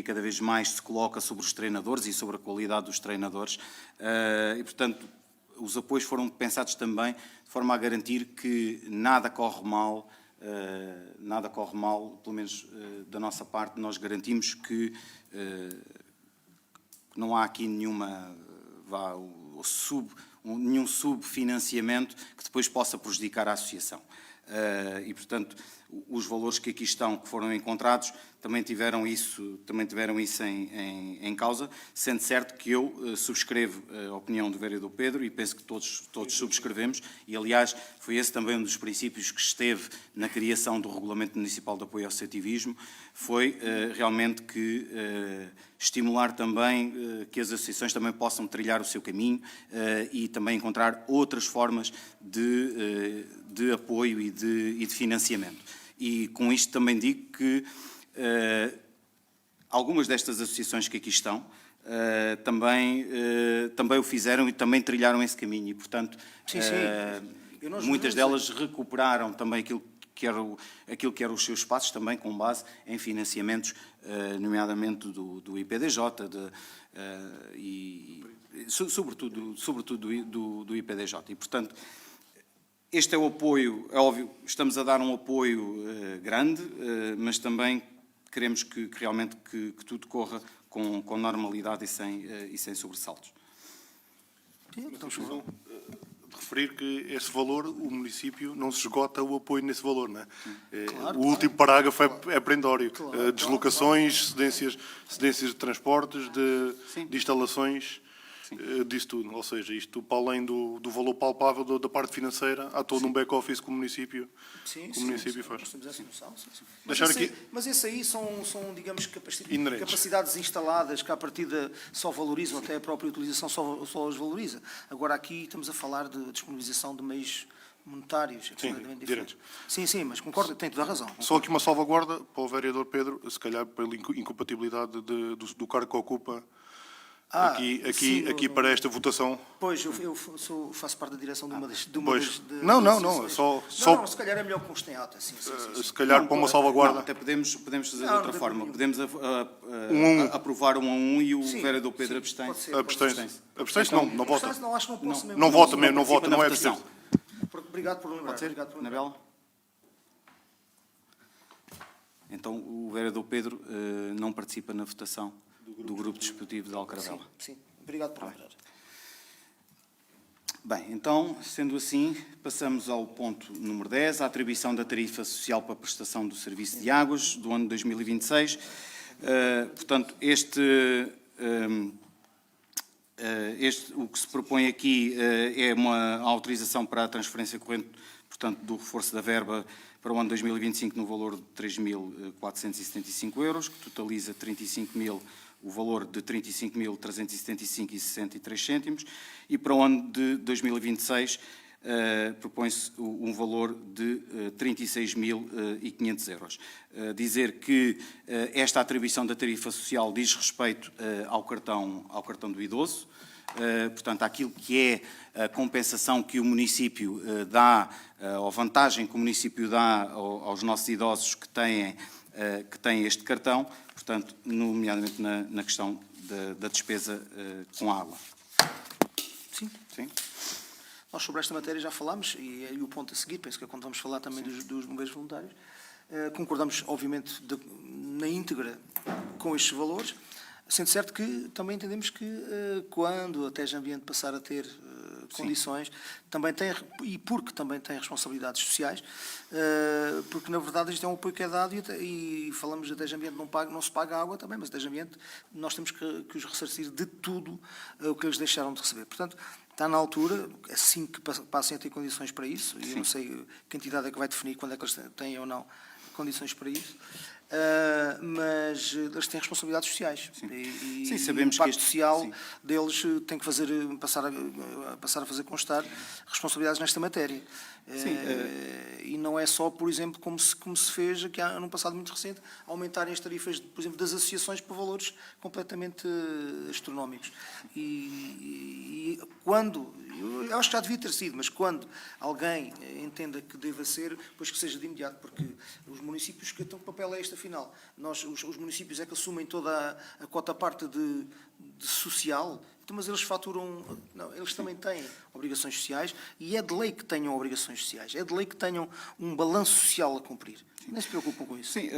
A: cada vez mais se coloca sobre os treinadores e sobre a qualidade dos treinadores. E, portanto, os apoios foram pensados também de forma a garantir que nada corre mal, pelo menos da nossa parte, nós garantimos que não há aqui nenhum subfinanciamento que depois possa prejudicar a associação. E, portanto, os valores que aqui estão, que foram encontrados, também tiveram isso em causa, sendo certo que eu subscrevo a opinião do vereador Pedro e penso que todos subscrevemos, e aliás foi esse também um dos princípios que esteve na criação do Regulamento Municipal de Apoio ao Associativismo, foi realmente que estimular também que as associações também possam trilhar o seu caminho e também encontrar outras formas de apoio e de financiamento. E com isto também digo que algumas destas associações que aqui estão também o fizeram e também trilharam esse caminho e, portanto, muitas delas recuperaram também aquilo que eram os seus passos, também com base em financiamentos, nomeadamente do IPDJ e sobretudo do IPDJ. E, portanto, este é o apoio, é óbvio, estamos a dar um apoio grande, mas também queremos que realmente que tudo corra com normalidade e sem sobressaltos.
B: De referir que esse valor, o município não se esgota o apoio nesse valor, não é?
D: Claro,
B: o último parágrafo é prendório. Deslocações, cedências de transportes, de instalações, disso tudo. Ou seja, isto para além do valor palpável da parte financeira, há todo um back-office que o município faz.
D: Nós temos essa noção.
B: Mas
D: esse aí são digamos, capacidades instaladas que, à partida, só valorizam, até a própria utilização só as valoriza. Agora, aqui estamos a falar de disponibilização de meios monetários.
B: Diretos.
D: Sim, mas concordo, tem toda a razão.
B: Só aqui uma salvaguarda para o vereador Pedro, se calhar pela incompatibilidade do cargo que ocupa. Aqui para esta votação.
D: Pois, eu faço parte da direção de uma das...
B: Não, só...
D: se calhar é melhor que conste em alta. Sim.
B: Se calhar para uma salvaguarda.
A: Não, até podemos fazer de outra forma. Podemos aprovar 1 a 1 e o vereador Pedro abstém-se.
B: Abstém-se não vota.
D: Não, acho que não posso mesmo.
B: Não vota mesmo, não vota, não é preciso.
D: Obrigado por lembrar.
A: Pode ser, Anabela? Então, o vereador Pedro não participa na votação do Grupo Desportivo de Alcaravela.
D: Sim. Obrigado por lembrar.
A: Bem, então, sendo assim, passamos ao ponto número 10, a atribuição da tarifa social para a prestação do serviço de águas do ano 2026. Portanto, o que se propõe aqui é uma autorização para a transferência corrente, portanto, do reforço da verba para o ano 2025 no valor de 3.475 euros, que totaliza o valor de 35.375,63 cêntimos, e para o ano de 2026 propõe-se um valor de 36.500 euros. Dizer que esta atribuição da tarifa social diz respeito ao cartão do idoso, portanto, àquilo que é a compensação que o município dá, ou vantagem que o município dá aos nossos idosos que têm este cartão, portanto, nomeadamente na questão da despesa com água.
D: Sim.
A: Sim?
D: Nós sobre esta matéria já falámos, e é o ponto a seguir, penso que é quando vamos falar também dos bombeiros voluntários. Concordamos, obviamente, na íntegra com estes valores, sendo certo que também entendemos que quando a TEG Ambiente passar a ter condições, também tem, e porque também tem responsabilidades sociais, porque na verdade isto é um apoio que é dado e falamos da TEG Ambiente não se paga água também, mas a TEG Ambiente nós temos que os ressarcir de tudo o que eles deixaram de receber. Portanto, está na altura, assim que passem a ter condições para isso, e eu não sei que entidade é que vai definir quando é que eles têm ou não condições para isso, mas eles têm responsabilidades sociais.
A: Sim, sabemos
D: o impacto
A: que
D: social deles tem que passar a fazer constar responsabilidades nesta matéria. E não é só, por exemplo, como se fez aqui num passado muito recente, aumentarem as tarifas, por exemplo, das associações para valores completamente astronómicos. E quando, eu acho que já devia ter sido, mas quando alguém entenda que deva ser, pois que seja de imediato, porque os municípios, que papel é este afinal? Os municípios é que assumem toda a cota parte de social, mas eles faturam. Não, eles também têm obrigações sociais e é de lei que tenham obrigações sociais, é de lei que tenham um balanço social a cumprir. Nem se preocupam com isso.
A: Sim,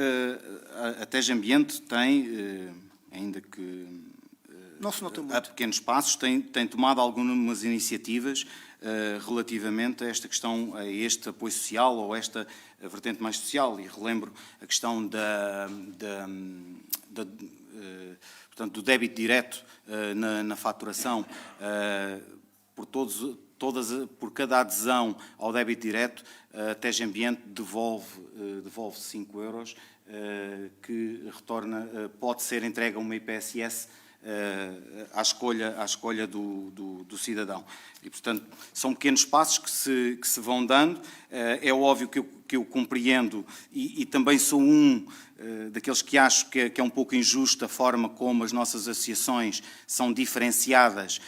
A: a TEG Ambiente tem, ainda que
D: não se nota muito.
A: a pequenos passos, tem tomado algumas iniciativas relativamente a esta questão, a este apoio social ou esta vertente mais social. E relembro a questão portanto, do débito direto na faturação por cada adesão ao débito direto, a TEG Ambiente devolve 5 euros que retorna, pode ser entregue a uma IPSS à escolha do cidadão. E, portanto, são pequenos passos que se vão dando. É óbvio que eu compreendo e também sou daqueles que acho que é um pouco injusto a forma como as nossas associações são diferenciadas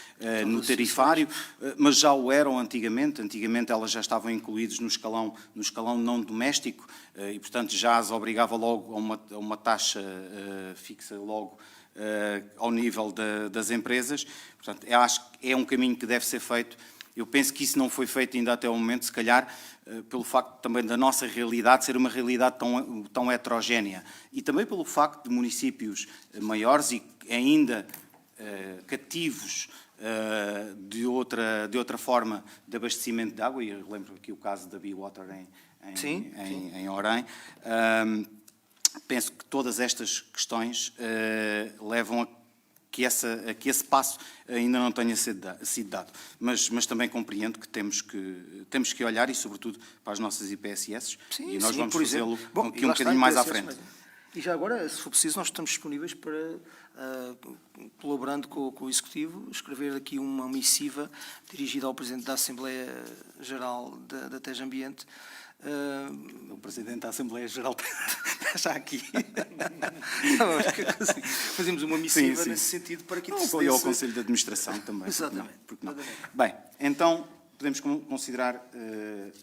A: no tarifário, mas já o eram antigamente. Antigamente elas já estavam incluídas no escalão não doméstico e, portanto, já as obrigava logo a uma taxa fixa logo ao nível das empresas. Portanto, eu acho que é um caminho que deve ser feito. Eu penso que isso não foi feito ainda até o momento, se calhar pelo facto também da nossa realidade ser uma realidade tão heterogénea e também pelo facto de municípios maiores e ainda cativos de outra forma de abastecimento de água, e eu lembro aqui o caso da Be-Water em Orem. Penso que todas estas questões levam a que esse passo ainda não tenha sido dado. Mas também compreendo que temos que olhar, e sobretudo para as nossas IPSS, e nós vamos fazê-lo aqui um bocadinho mais à frente.
D: E já agora, se for preciso, nós estamos disponíveis para, colaborando com o Executivo, escrever aqui uma missiva dirigida ao Presidente da Assembleia Geral da TEG Ambiente.
A: O Presidente da Assembleia Geral está já aqui.
D: Fazemos uma missiva nesse sentido para que
A: se ao Conselho de Administração também.
D: Exatamente.
A: Porque não? Bem, então podemos considerar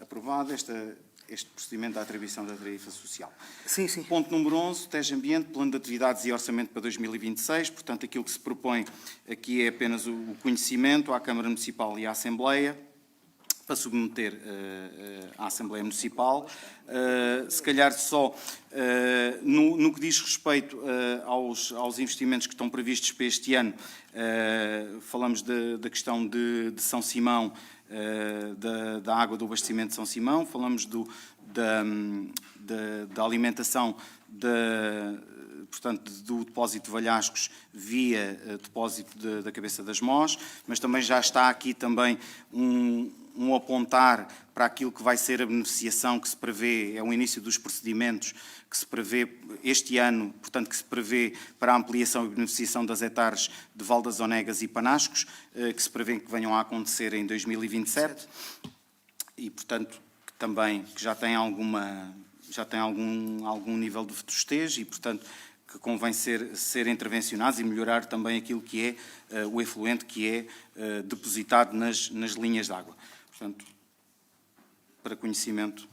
A: aprovado este procedimento da atribuição da tarifa social.
D: Sim, sim.
A: Ponto número 11, TEG Ambiente, Plano de Atividades e Orçamento para 2026. Portanto, aquilo que se propõe aqui é apenas o conhecimento à Câmara Municipal e à Assembleia para submeter à Assembleia Municipal. Se calhar só no que diz respeito aos investimentos que estão previstos para este ano, falamos da questão de São Simão, da água do abastecimento de São Simão, falamos da alimentação portanto, do depósito de Valhascos via depósito da Cabeça das Mós, mas também já está aqui também um apontar para aquilo que vai ser a beneficiação que se prevê, é o início dos procedimentos que se prevê este ano, portanto, que se prevê para a ampliação e beneficiação das hectares de Val das Onegas e Panascos, que se prevê que venham a acontecer em 2027, e, portanto, que já tem algum nível de vetustez e, portanto, que convém ser intervencionados e melhorar também aquilo que é o efluente que é depositado nas linhas de água. Portanto, para conhecimento.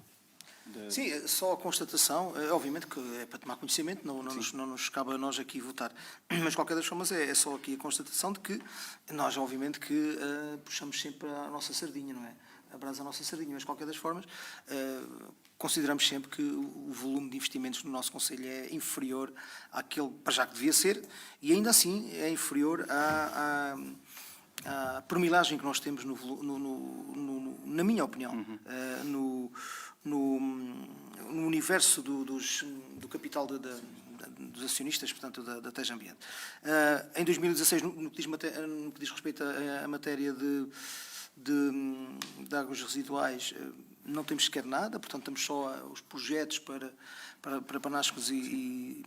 D: Sim, só a constatação, obviamente que é para tomar conhecimento, não nos cabe a nós aqui votar, mas de qualquer das formas é só aqui a constatação de que nós, obviamente, que puxamos sempre a nossa sardinha, não é? A brasa a nossa sardinha, mas de qualquer das formas consideramos sempre que o volume de investimentos no nosso Conselho é inferior àquele, para já que devia ser, e ainda assim é inferior à permilagem que nós temos, na minha opinião, no universo do capital dos acionistas, portanto, da Teja Ambiente. Em 2016, no que diz respeito à matéria de águas residuais, não temos sequer nada, portanto, temos só os projetos para Panascos e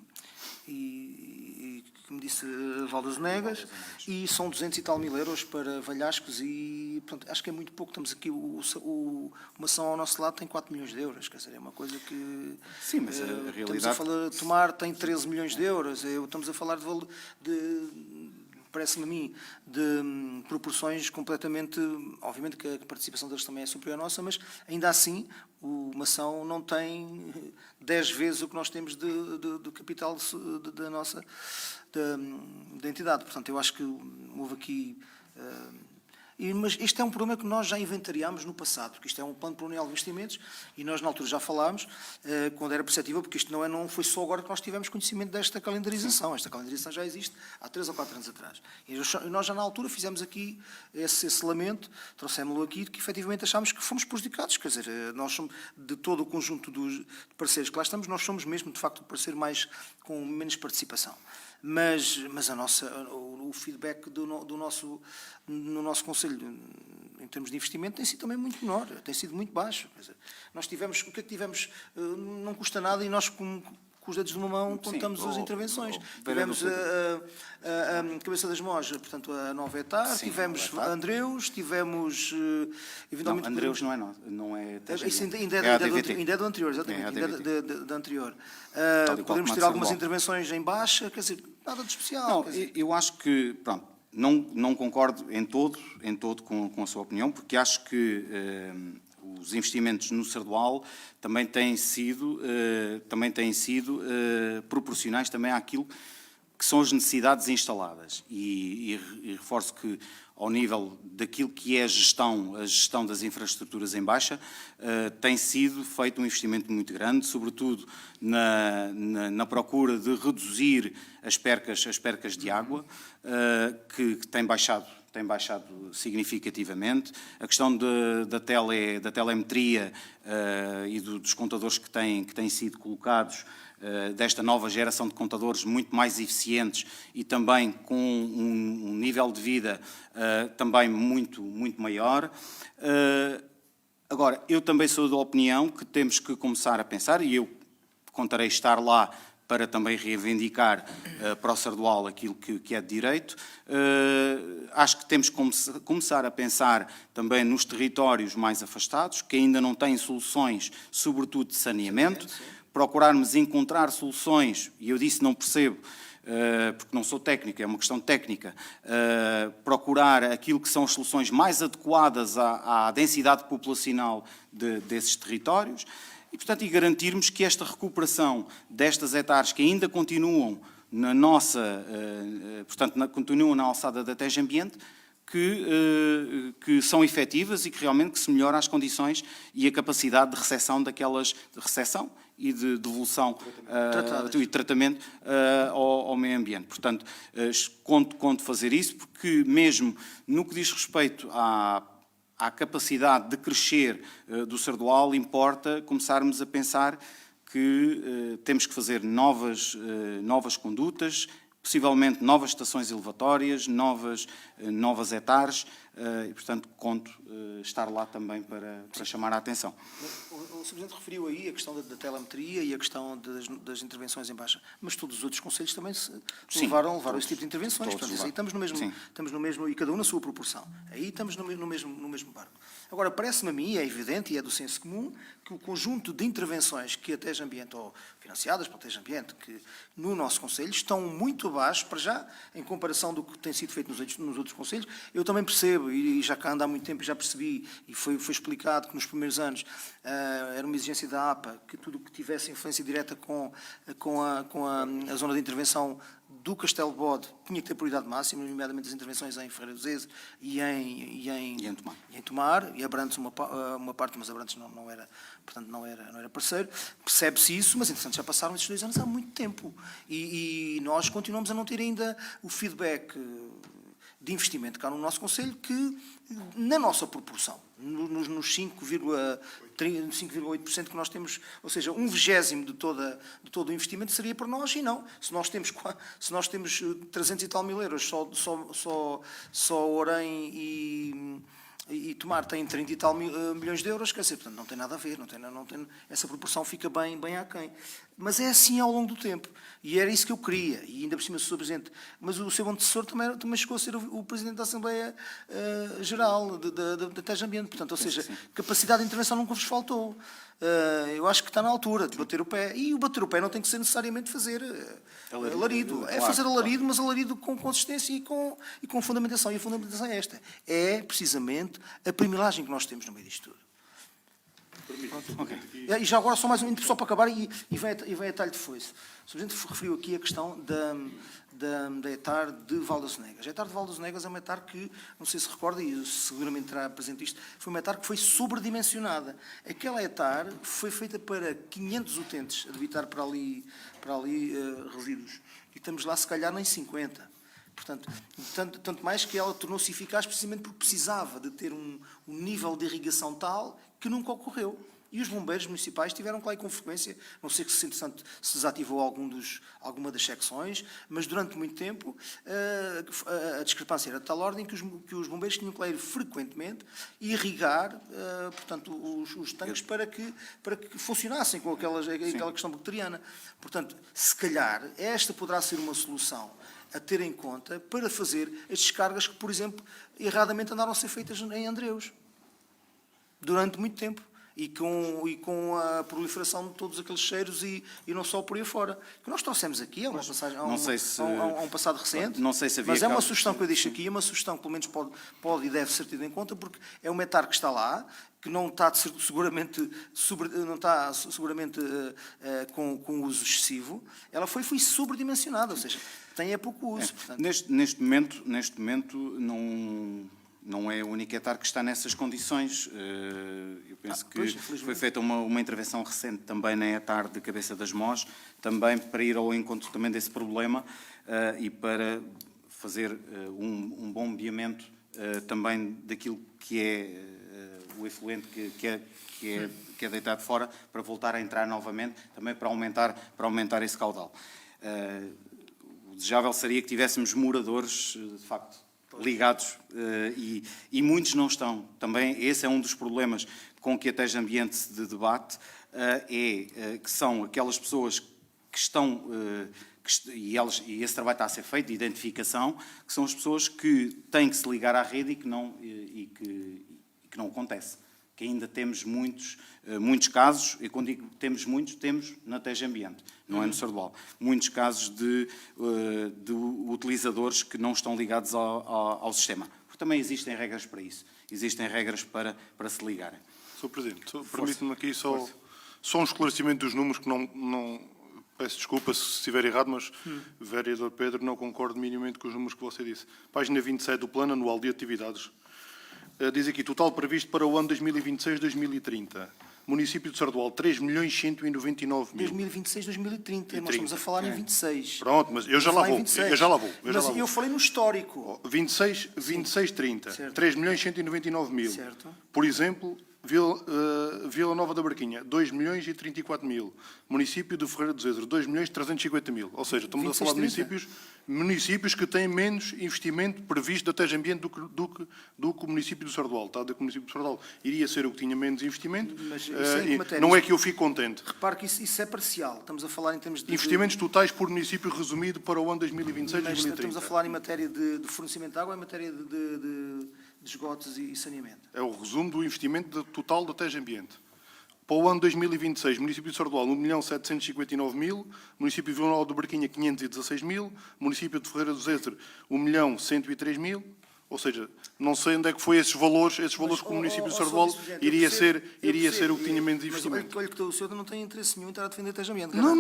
D: como disse, Val das Onegas, e são 200 e tal mil euros para Valhascos e, portanto, acho que é muito pouco. Estamos aqui, uma ação ao nosso lado tem 4 milhões de euros, quer dizer, é uma coisa que...
A: Sim, mas a realidade...
D: Estamos a falar, Tomar tem 13 milhões de euros, estamos a falar parece-me a mim, de proporções completamente... Obviamente que a participação deles também é superior à nossa, mas ainda assim uma ação não tem 10 vezes o que nós temos de capital da nossa da entidade. Portanto, eu acho que houve aqui... Mas este é um problema que nós já inventariámos no passado, porque isto é um plano plurianual de investimentos e nós na altura já falámos, quando era perceptível, porque isto não foi só agora que nós tivemos conhecimento desta calendarização. Esta calendarização já existe há 3 ou 4 anos atrás. E nós já na altura fizemos aqui esse lamento, trouxemos-lo aqui, que efetivamente achámos que fomos prejudicados. Quer dizer, nós somos, de todo o conjunto de parceiros que lá estamos, nós somos mesmo, de facto, o parceiro com menos participação. Mas o feedback no nosso Conselho, em termos de investimento, tem sido também muito menor, tem sido muito baixo. Quer dizer, nós tivemos, o que é que tivemos? Não custa nada e nós, com os dedos de uma mão, contamos as intervenções. Tivemos a Cabeça das Mós, portanto, a Nova Etar, tivemos Andreus, tivemos...
A: Não, Andreus não é...
D: Isso ainda é do anterior, exatamente, da anterior. Podemos ter algumas intervenções em baixa, quer dizer, nada de especial.
A: Não, eu acho que, pronto, não concordo em todo com a sua opinião, porque acho que os investimentos no Sardual também têm sido proporcionais também àquilo que são as necessidades instaladas. E reforço que, ao nível daquilo que é a gestão das infraestruturas em baixa, tem sido feito um investimento muito grande, sobretudo na procura de reduzir as percas de água, que tem baixado significativamente. A questão da telemetria e dos contadores que têm sido colocados, desta nova geração de contadores muito mais eficientes e também com um nível de vida também muito maior. Agora, eu também sou da opinião que temos que começar a pensar, e eu contarei estar lá para também reivindicar para o Sardual aquilo que é de direito. Acho que temos que começar a pensar também nos territórios mais afastados, que ainda não têm soluções, sobretudo de saneamento, procurarmos encontrar soluções, e eu disse não percebo, porque não sou técnico, é uma questão técnica, procurar aquilo que são as soluções mais adequadas à densidade populacional desses territórios, e, portanto, garantirmos que esta recuperação destas hectares que ainda continuam continuam na alçada da Teja Ambiente, que são efetivas e que realmente que se melhora as condições e a capacidade de recepção de recepção e de devolução e tratamento ao meio ambiente. Portanto, conto fazer isso, porque mesmo no que diz respeito à capacidade de crescer do Sardual, importa começarmos a pensar que temos que fazer novas condutas, possivelmente novas estações elevatórias, novas hectares, e, portanto, conto estar lá também para chamar a atenção.
D: O Sr. Presidente referiu aí a questão da telemetria e a questão das intervenções em baixa, mas todos os outros concelhos também levaram esse tipo de intervenções. Portanto, aí estamos no mesmo, e cada um na sua proporção. Aí estamos no mesmo barco. Agora, parece-me a mim, é evidente e é do senso comum, que o conjunto de intervenções que a TEJ Ambiente, ou financiadas pela TEJ Ambiente, que no nosso concelho estão muito abaixo, para já, em comparação do que tem sido feito nos outros concelhos. Eu também percebo, e já cá ando há muito tempo, já percebi, e foi explicado que nos primeiros anos era uma exigência da APA, que tudo o que tivesse influência direta com a zona de intervenção do Castelo de Bode tinha que ter prioridade máxima, nomeadamente as intervenções em Ferreira do Zezo e em Tomar, e Abrantes uma parte, mas Abrantes não era parceiro. Percebe-se isso, mas entretanto já passaram esses 2 anos há muito tempo. E nós continuamos a não ter ainda o feedback de investimento cá no nosso concelho, que na nossa proporção, nos 5,8% que nós temos, ou seja, 1/20 de todo o investimento seria para nós, e não. Se nós temos 300 e tal mil euros, só Orem e Tomar tem 30 e tal milhões de euros, quer dizer, portanto, não tem nada a ver, essa proporção fica bem aquém. Mas é assim ao longo do tempo. E era isso que eu queria. E ainda por cima sou Presidente. Mas o seu antecessor também chegou a ser o Presidente da Assembleia Geral da TEJ Ambiente. Portanto, ou seja, capacidade de intervenção nunca vos faltou. Eu acho que está na altura de bater o pé. E o bater o pé não tem que ser necessariamente fazer alarido. É fazer alarido, mas alarido com consistência e com fundamentação. E a fundamentação é esta. É, precisamente, a privilégio que nós temos no meio disto tudo. Okay. E já agora só mais só para acabar e vem a talho de foice. O Sr. Presidente referiu aqui a questão da hectare de Val das Negas. A hectare de Val das Negas é uma hectare que, não sei se recorda, e seguramente terá presente isto, foi uma hectare que foi sobredimensionada. Aquela hectare foi feita para 500 utentes a debitar para ali resíduos. E estamos lá, se calhar, nem 50. Portanto, tanto mais que ela tornou-se eficaz precisamente porque precisava de ter um nível de irrigação tal que nunca ocorreu. E os bombeiros municipais tiveram que lá ir com frequência, não sei se entretanto se desativou alguma das secções, mas durante muito tempo a discrepância era de tal ordem que os bombeiros tinham que lá ir frequentemente e irrigar, portanto, os tanques para que funcionassem com aquela questão bacteriana. Portanto, se calhar, esta poderá ser uma solução a ter em conta para fazer as descargas que, por exemplo, erradamente andaram a ser feitas em Andreus durante muito tempo. E com a proliferação de todos aqueles cheiros e não só por aí fora. Que nós trouxemos aqui, é uma passagem a um passado recente,
A: não sei se havia
D: mas é uma sugestão que eu deixo aqui, é uma sugestão que pelo menos pode e deve ser tida em conta, porque é uma hectare que está lá, que não está seguramente com uso excessivo, ela foi sobredimensionada, ou seja, tem pouco uso. Portanto.
A: Neste momento não é a única hectare que está nessas condições. Eu penso que foi feita uma intervenção recente também na hectare de Cabeça das Mós, também para ir ao encontro também desse problema e para fazer um bom bombeamento também daquilo que é o efluente que é deitado fora, para voltar a entrar novamente, também para aumentar esse caudal. O desejável seria que tivéssemos moradores, de facto, ligados, e muitos não estão. Também esse é um dos problemas com que a TEJ Ambiente se debate, que são aquelas pessoas que estão, e esse trabalho está a ser feito, de identificação, que são as pessoas que têm que se ligar à rede e que não acontece. Que ainda temos muitos casos, e quando digo temos muitos, temos na TEJ Ambiente, não é no Sardual. Muitos casos de utilizadores que não estão ligados ao sistema. Porque também existem regras para isso. Existem regras para se ligarem.
B: Sr. Presidente, permite-me aqui só um esclarecimento dos números que não Peço desculpa se estiver errado, mas, vereador Pedro, não concordo minimamente com os números que você disse. Página 27 do Plano Anual de Atividades. Diz aqui, total previsto para o ano 2026-2030. Município de Sardual, 3.199.000.
D: 2026, 2030. Nós estamos a falar em 26.
B: Pronto, mas eu já lá vou.
D: Mas eu falei no histórico.
B: 26, 30.
D: Certo.
B: 3.199.000.
D: Certo.
B: Por exemplo, Vila Nova da Barquinha, 2.034.000. Município de Ferreira do Zezer, 2.350.000. Ou seja, estamos a falar de
D: 26,
B: municípios que têm menos investimento previsto da TEG Ambiente do que o município do Sardual. Está a dizer que o município do Sardual iria ser o que tinha menos investimento.
D: Mas isso é em que matéria?
B: Não é que eu fico contente.
D: Repare que isso é parcial. Estamos a falar em termos de...
B: Investimentos totais por município resumido para o ano 2026
D: Mas
B: 2030.
D: estamos a falar em matéria de fornecimento de água, em matéria de esgotos e saneamento.
B: É o resumo do investimento total da TEG Ambiente. Para o ano 2026, município de Sardual, 1.759.000, município de Vila Nova de Barquinha, 516.000, município de Ferreira do Zezer, 1.103.000, ou seja, não sei onde é que foi esses valores que o município de Sardual iria ser o que tinha menos investimento.
D: Mas olha que o senhor não tem interesse nenhum em estar a defender TEG Ambiente.
B: Não.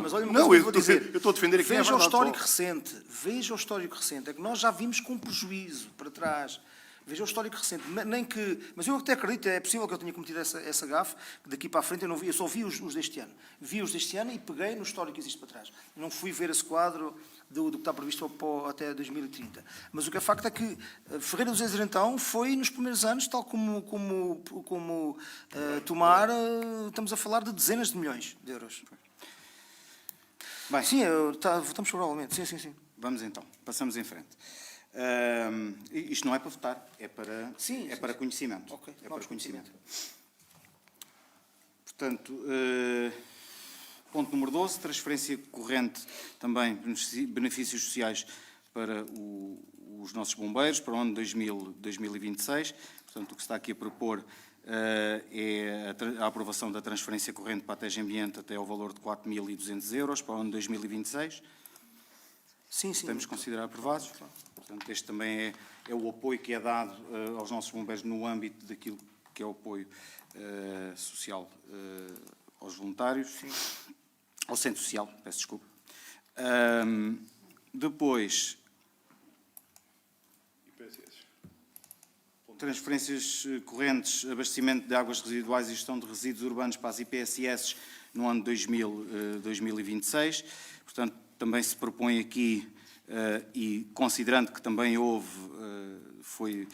D: Mas olha,
B: Não,
D: eu
B: estou a defender aqui a
D: Veja o
B: verdade
D: histórico
B: só.
D: recente. Veja o histórico recente. É que nós já vimos com prejuízo para trás. Veja o histórico recente. Mas eu até acredito, é possível que eu tenha cometido essa gafe, que daqui para a frente eu só vi os deste ano. Vi os deste ano e peguei no histórico que existe para trás. Não fui ver esse quadro do que está previsto até 2030. Mas o que é facto é que Ferreira do Zezer, então, foi nos primeiros anos, tal como Tomar, estamos a falar de dezenas de milhões de euros.
A: Bem,
D: Sim, votamos favoravelmente. Sim.
A: vamos então, passamos em frente. Isto não é para votar, é para, para conhecimento.
D: Ok,
A: é
D: vamos
A: para conhecimento.
D: conhecimento.
A: Portanto, ponto número 12, transferência corrente, também benefícios sociais para os nossos bombeiros, para o ano 2026. Portanto, o que se está aqui a propor é a aprovação da transferência corrente para a TEG Ambiente até ao valor de 4.200 euros para o ano 2026.
D: Sim.
A: Podemos considerar aprovados. Portanto, este também é o apoio que é dado aos nossos bombeiros no âmbito daquilo que é o apoio social aos voluntários.
D: Sim.
A: Ao centro social, peço desculpa. Depois, transferências correntes, abastecimento de águas residuais e gestão de resíduos urbanos para as IPSS no ano 2026. Portanto, também se propõe aqui, e considerando que também foi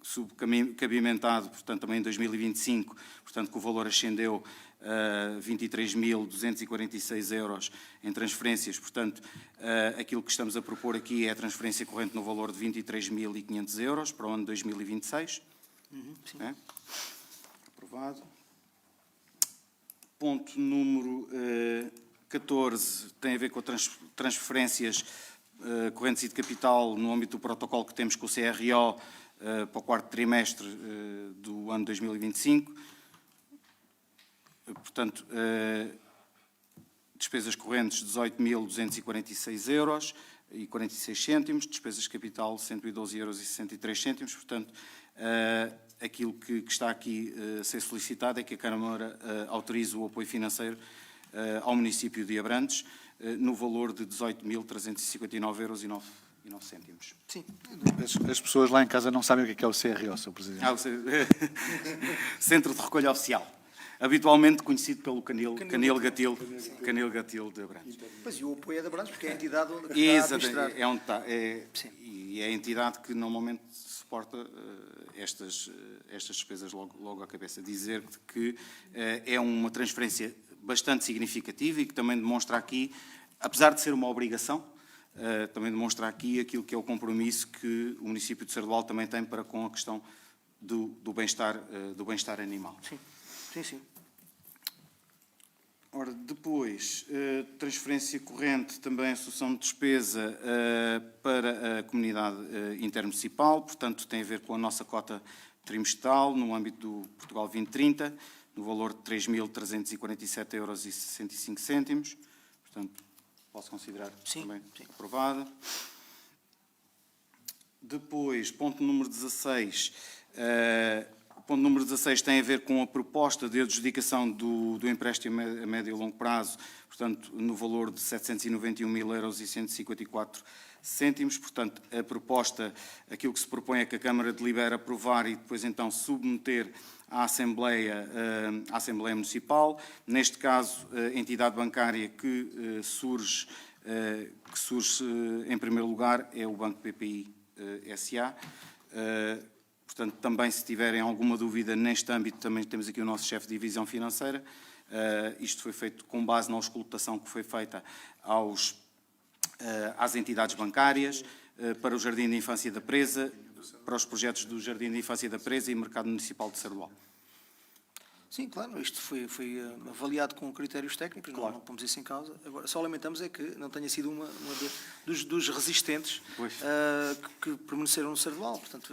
A: subcabimentado, portanto, também em 2025, portanto, que o valor ascendeu a 23.246 euros em transferências. Portanto, aquilo que estamos a propor aqui é a transferência corrente no valor de 23.500 euros para o ano 2026.
D: Sim.
A: É? Aprovado. Ponto número 14 tem a ver com transferências correntes e de capital no âmbito do protocolo que temos com o CRO para o quarto trimestre do ano 2025. Portanto, despesas correntes 18.246 euros e 46 cêntimos, despesas de capital 112 euros e 63 cêntimos. Portanto, aquilo que está aqui a ser solicitado é que a Câmara autorize o apoio financeiro ao município de Abrantes no valor de 18.359 euros e 9 cêntimos.
D: Sim.
E: As pessoas lá em casa não sabem o que é o CRO, Sr. Presidente.
A: Centro de Recolha Oficial. Habitualmente conhecido pelo Canil Gatil de Abrantes.
D: Pois, e o apoio é de Abrantes, porque é a entidade que está a administrar.
A: É onde está. E é a entidade que normalmente suporta estas despesas logo à cabeça. Dizer que é uma transferência bastante significativa e que também demonstra aqui, apesar de ser uma obrigação, também demonstra aqui aquilo que é o compromisso que o município de Sardual também tem para com a questão do bem-estar animal.
D: Sim.
A: Ora, depois, transferência corrente, também associação de despesa para a comunidade intermunicipal, portanto, tem a ver com a nossa cota trimestral no âmbito do Portugal 2030, no valor de 3.347,65 euros. Portanto, posso considerar também aprovada. Depois, ponto número 16, ponto número 16 tem a ver com a proposta de adjudicação do empréstimo a médio e longo prazo, portanto, no valor de 791.154 cêntimos. Portanto, a proposta, aquilo que se propõe é que a Câmara delibere aprovar e depois então submeter à Assembleia Municipal. Neste caso, a entidade bancária que surge em primeiro lugar é o Banco BPI SA. Portanto, também se tiverem alguma dúvida neste âmbito, também temos aqui o nosso chefe de divisão financeira. Isto foi feito com base na auscultação que foi feita às entidades bancárias, para o Jardim de Infância da Presa, para os projetos do Jardim de Infância da Presa e Mercado Municipal de Sardual.
D: Sim, claro, isto foi avaliado com critérios técnicos, não pomos isso em causa. Agora, só lamentamos é que não tenha sido dos resistentes que permaneceram no Sardual. Portanto,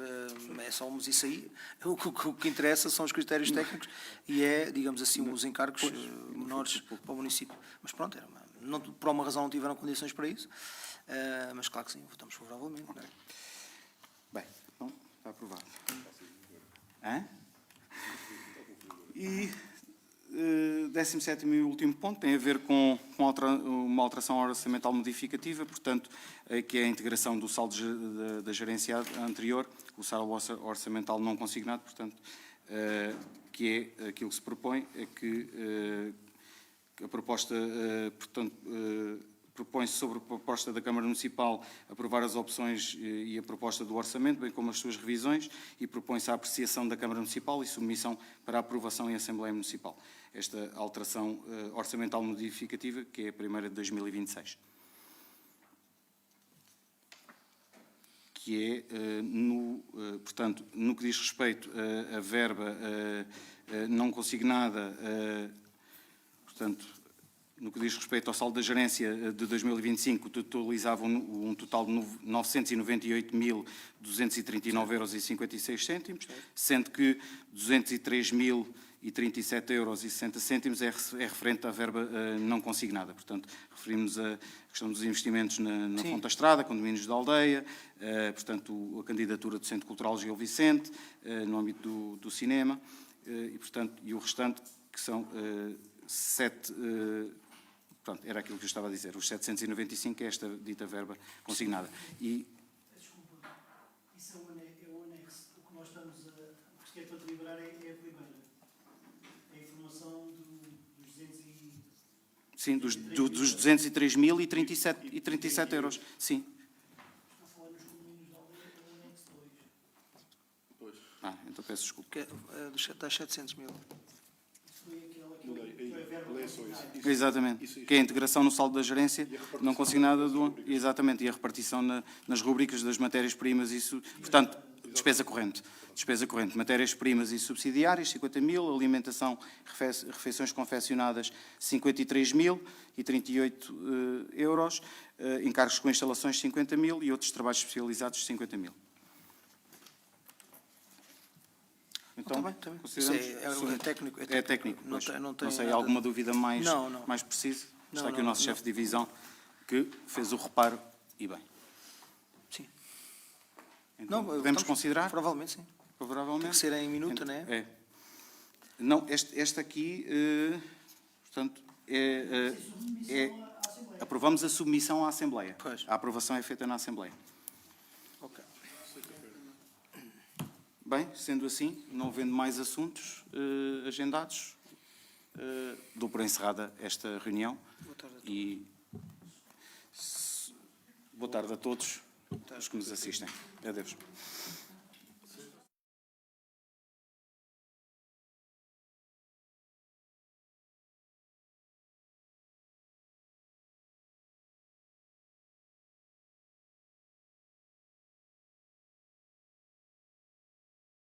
D: é só isso aí. O que interessa são os critérios técnicos e digamos assim, os encargos menores para o município. Mas pronto, por uma razão não tiveram condições para isso, mas claro que sim, votamos favoravelmente. Não é?
A: Bem, então está aprovado. Hã? E 17º e último ponto tem a ver com uma alteração orçamental modificativa, portanto, que é a integração do saldo da gerência anterior, o saldo orçamental não consignado, portanto, que é aquilo que se propõe, é que a proposta, portanto, propõe-se sobre a proposta da Câmara Municipal aprovar as opções e a proposta do orçamento, bem como as suas revisões, e propõe-se a apreciação da Câmara Municipal e submissão para aprovação em Assembleia Municipal. Esta alteração orçamental modificativa, que é a primeira de 2026. Que é, portanto, no que diz respeito à verba não consignada, portanto, no que diz respeito ao saldo da gerência de 2025, totalizava um total de 928.239,56 €, sendo que 203.037,60 € é referente à verba não consignada. Portanto, referimos a questão dos investimentos na Fonte da Estrada, condomínios da aldeia, portanto, a candidatura do Centro Cultural Gil Vicente, no âmbito do cinema, e, portanto, e o restante, que são 7... Pronto, era aquilo que eu estava a dizer. Os 795 é esta dita verba consignada. E...
F: Desculpa, isso é o anexo. O que nós estamos que é para deliberar é a primeira. É a informação dos 200 e...
A: Sim, dos 203.037 €. Sim.
F: Está a falar nos condomínios da aldeia, é o anexo 2.
A: Então peço desculpa.
D: Das 700 mil.
F: Isso foi aquela que foi a verba consignada.
A: Exatamente. Que é a integração no saldo da gerência não consignada do... Exatamente. E a repartição nas rubricas das matérias-primas. Isso, portanto, despesa corrente. Despesa corrente. Matérias-primas e subsidiárias, 50.000. Alimentação, refeições confeccionadas, 53.038 €. Encargos com instalações, 50.000. E outros trabalhos especializados, 50.000. Então,
D: Está bem.
A: consideramos...
D: É técnico.
A: É técnico, pois.
D: Não
A: sei,
D: nada...
A: alguma dúvida mais precisa? Está aqui o nosso chefe de divisão, que fez o reparo, e bem.
D: Sim.
A: Então, podemos considerar?
D: Provavelmente, sim.
A: Favoravelmente?
D: Tem que ser em minuto, não é?
A: É. Não, este aqui, portanto, aprovamos a submissão à Assembleia.
D: Pois.
A: A aprovação é feita na Assembleia.
D: Ok.
A: Bem, sendo assim, não havendo mais assuntos agendados, dou por encerrada esta reunião.
D: Boa tarde a todos.
A: E boa tarde a todos os que nos assistem. Adeus.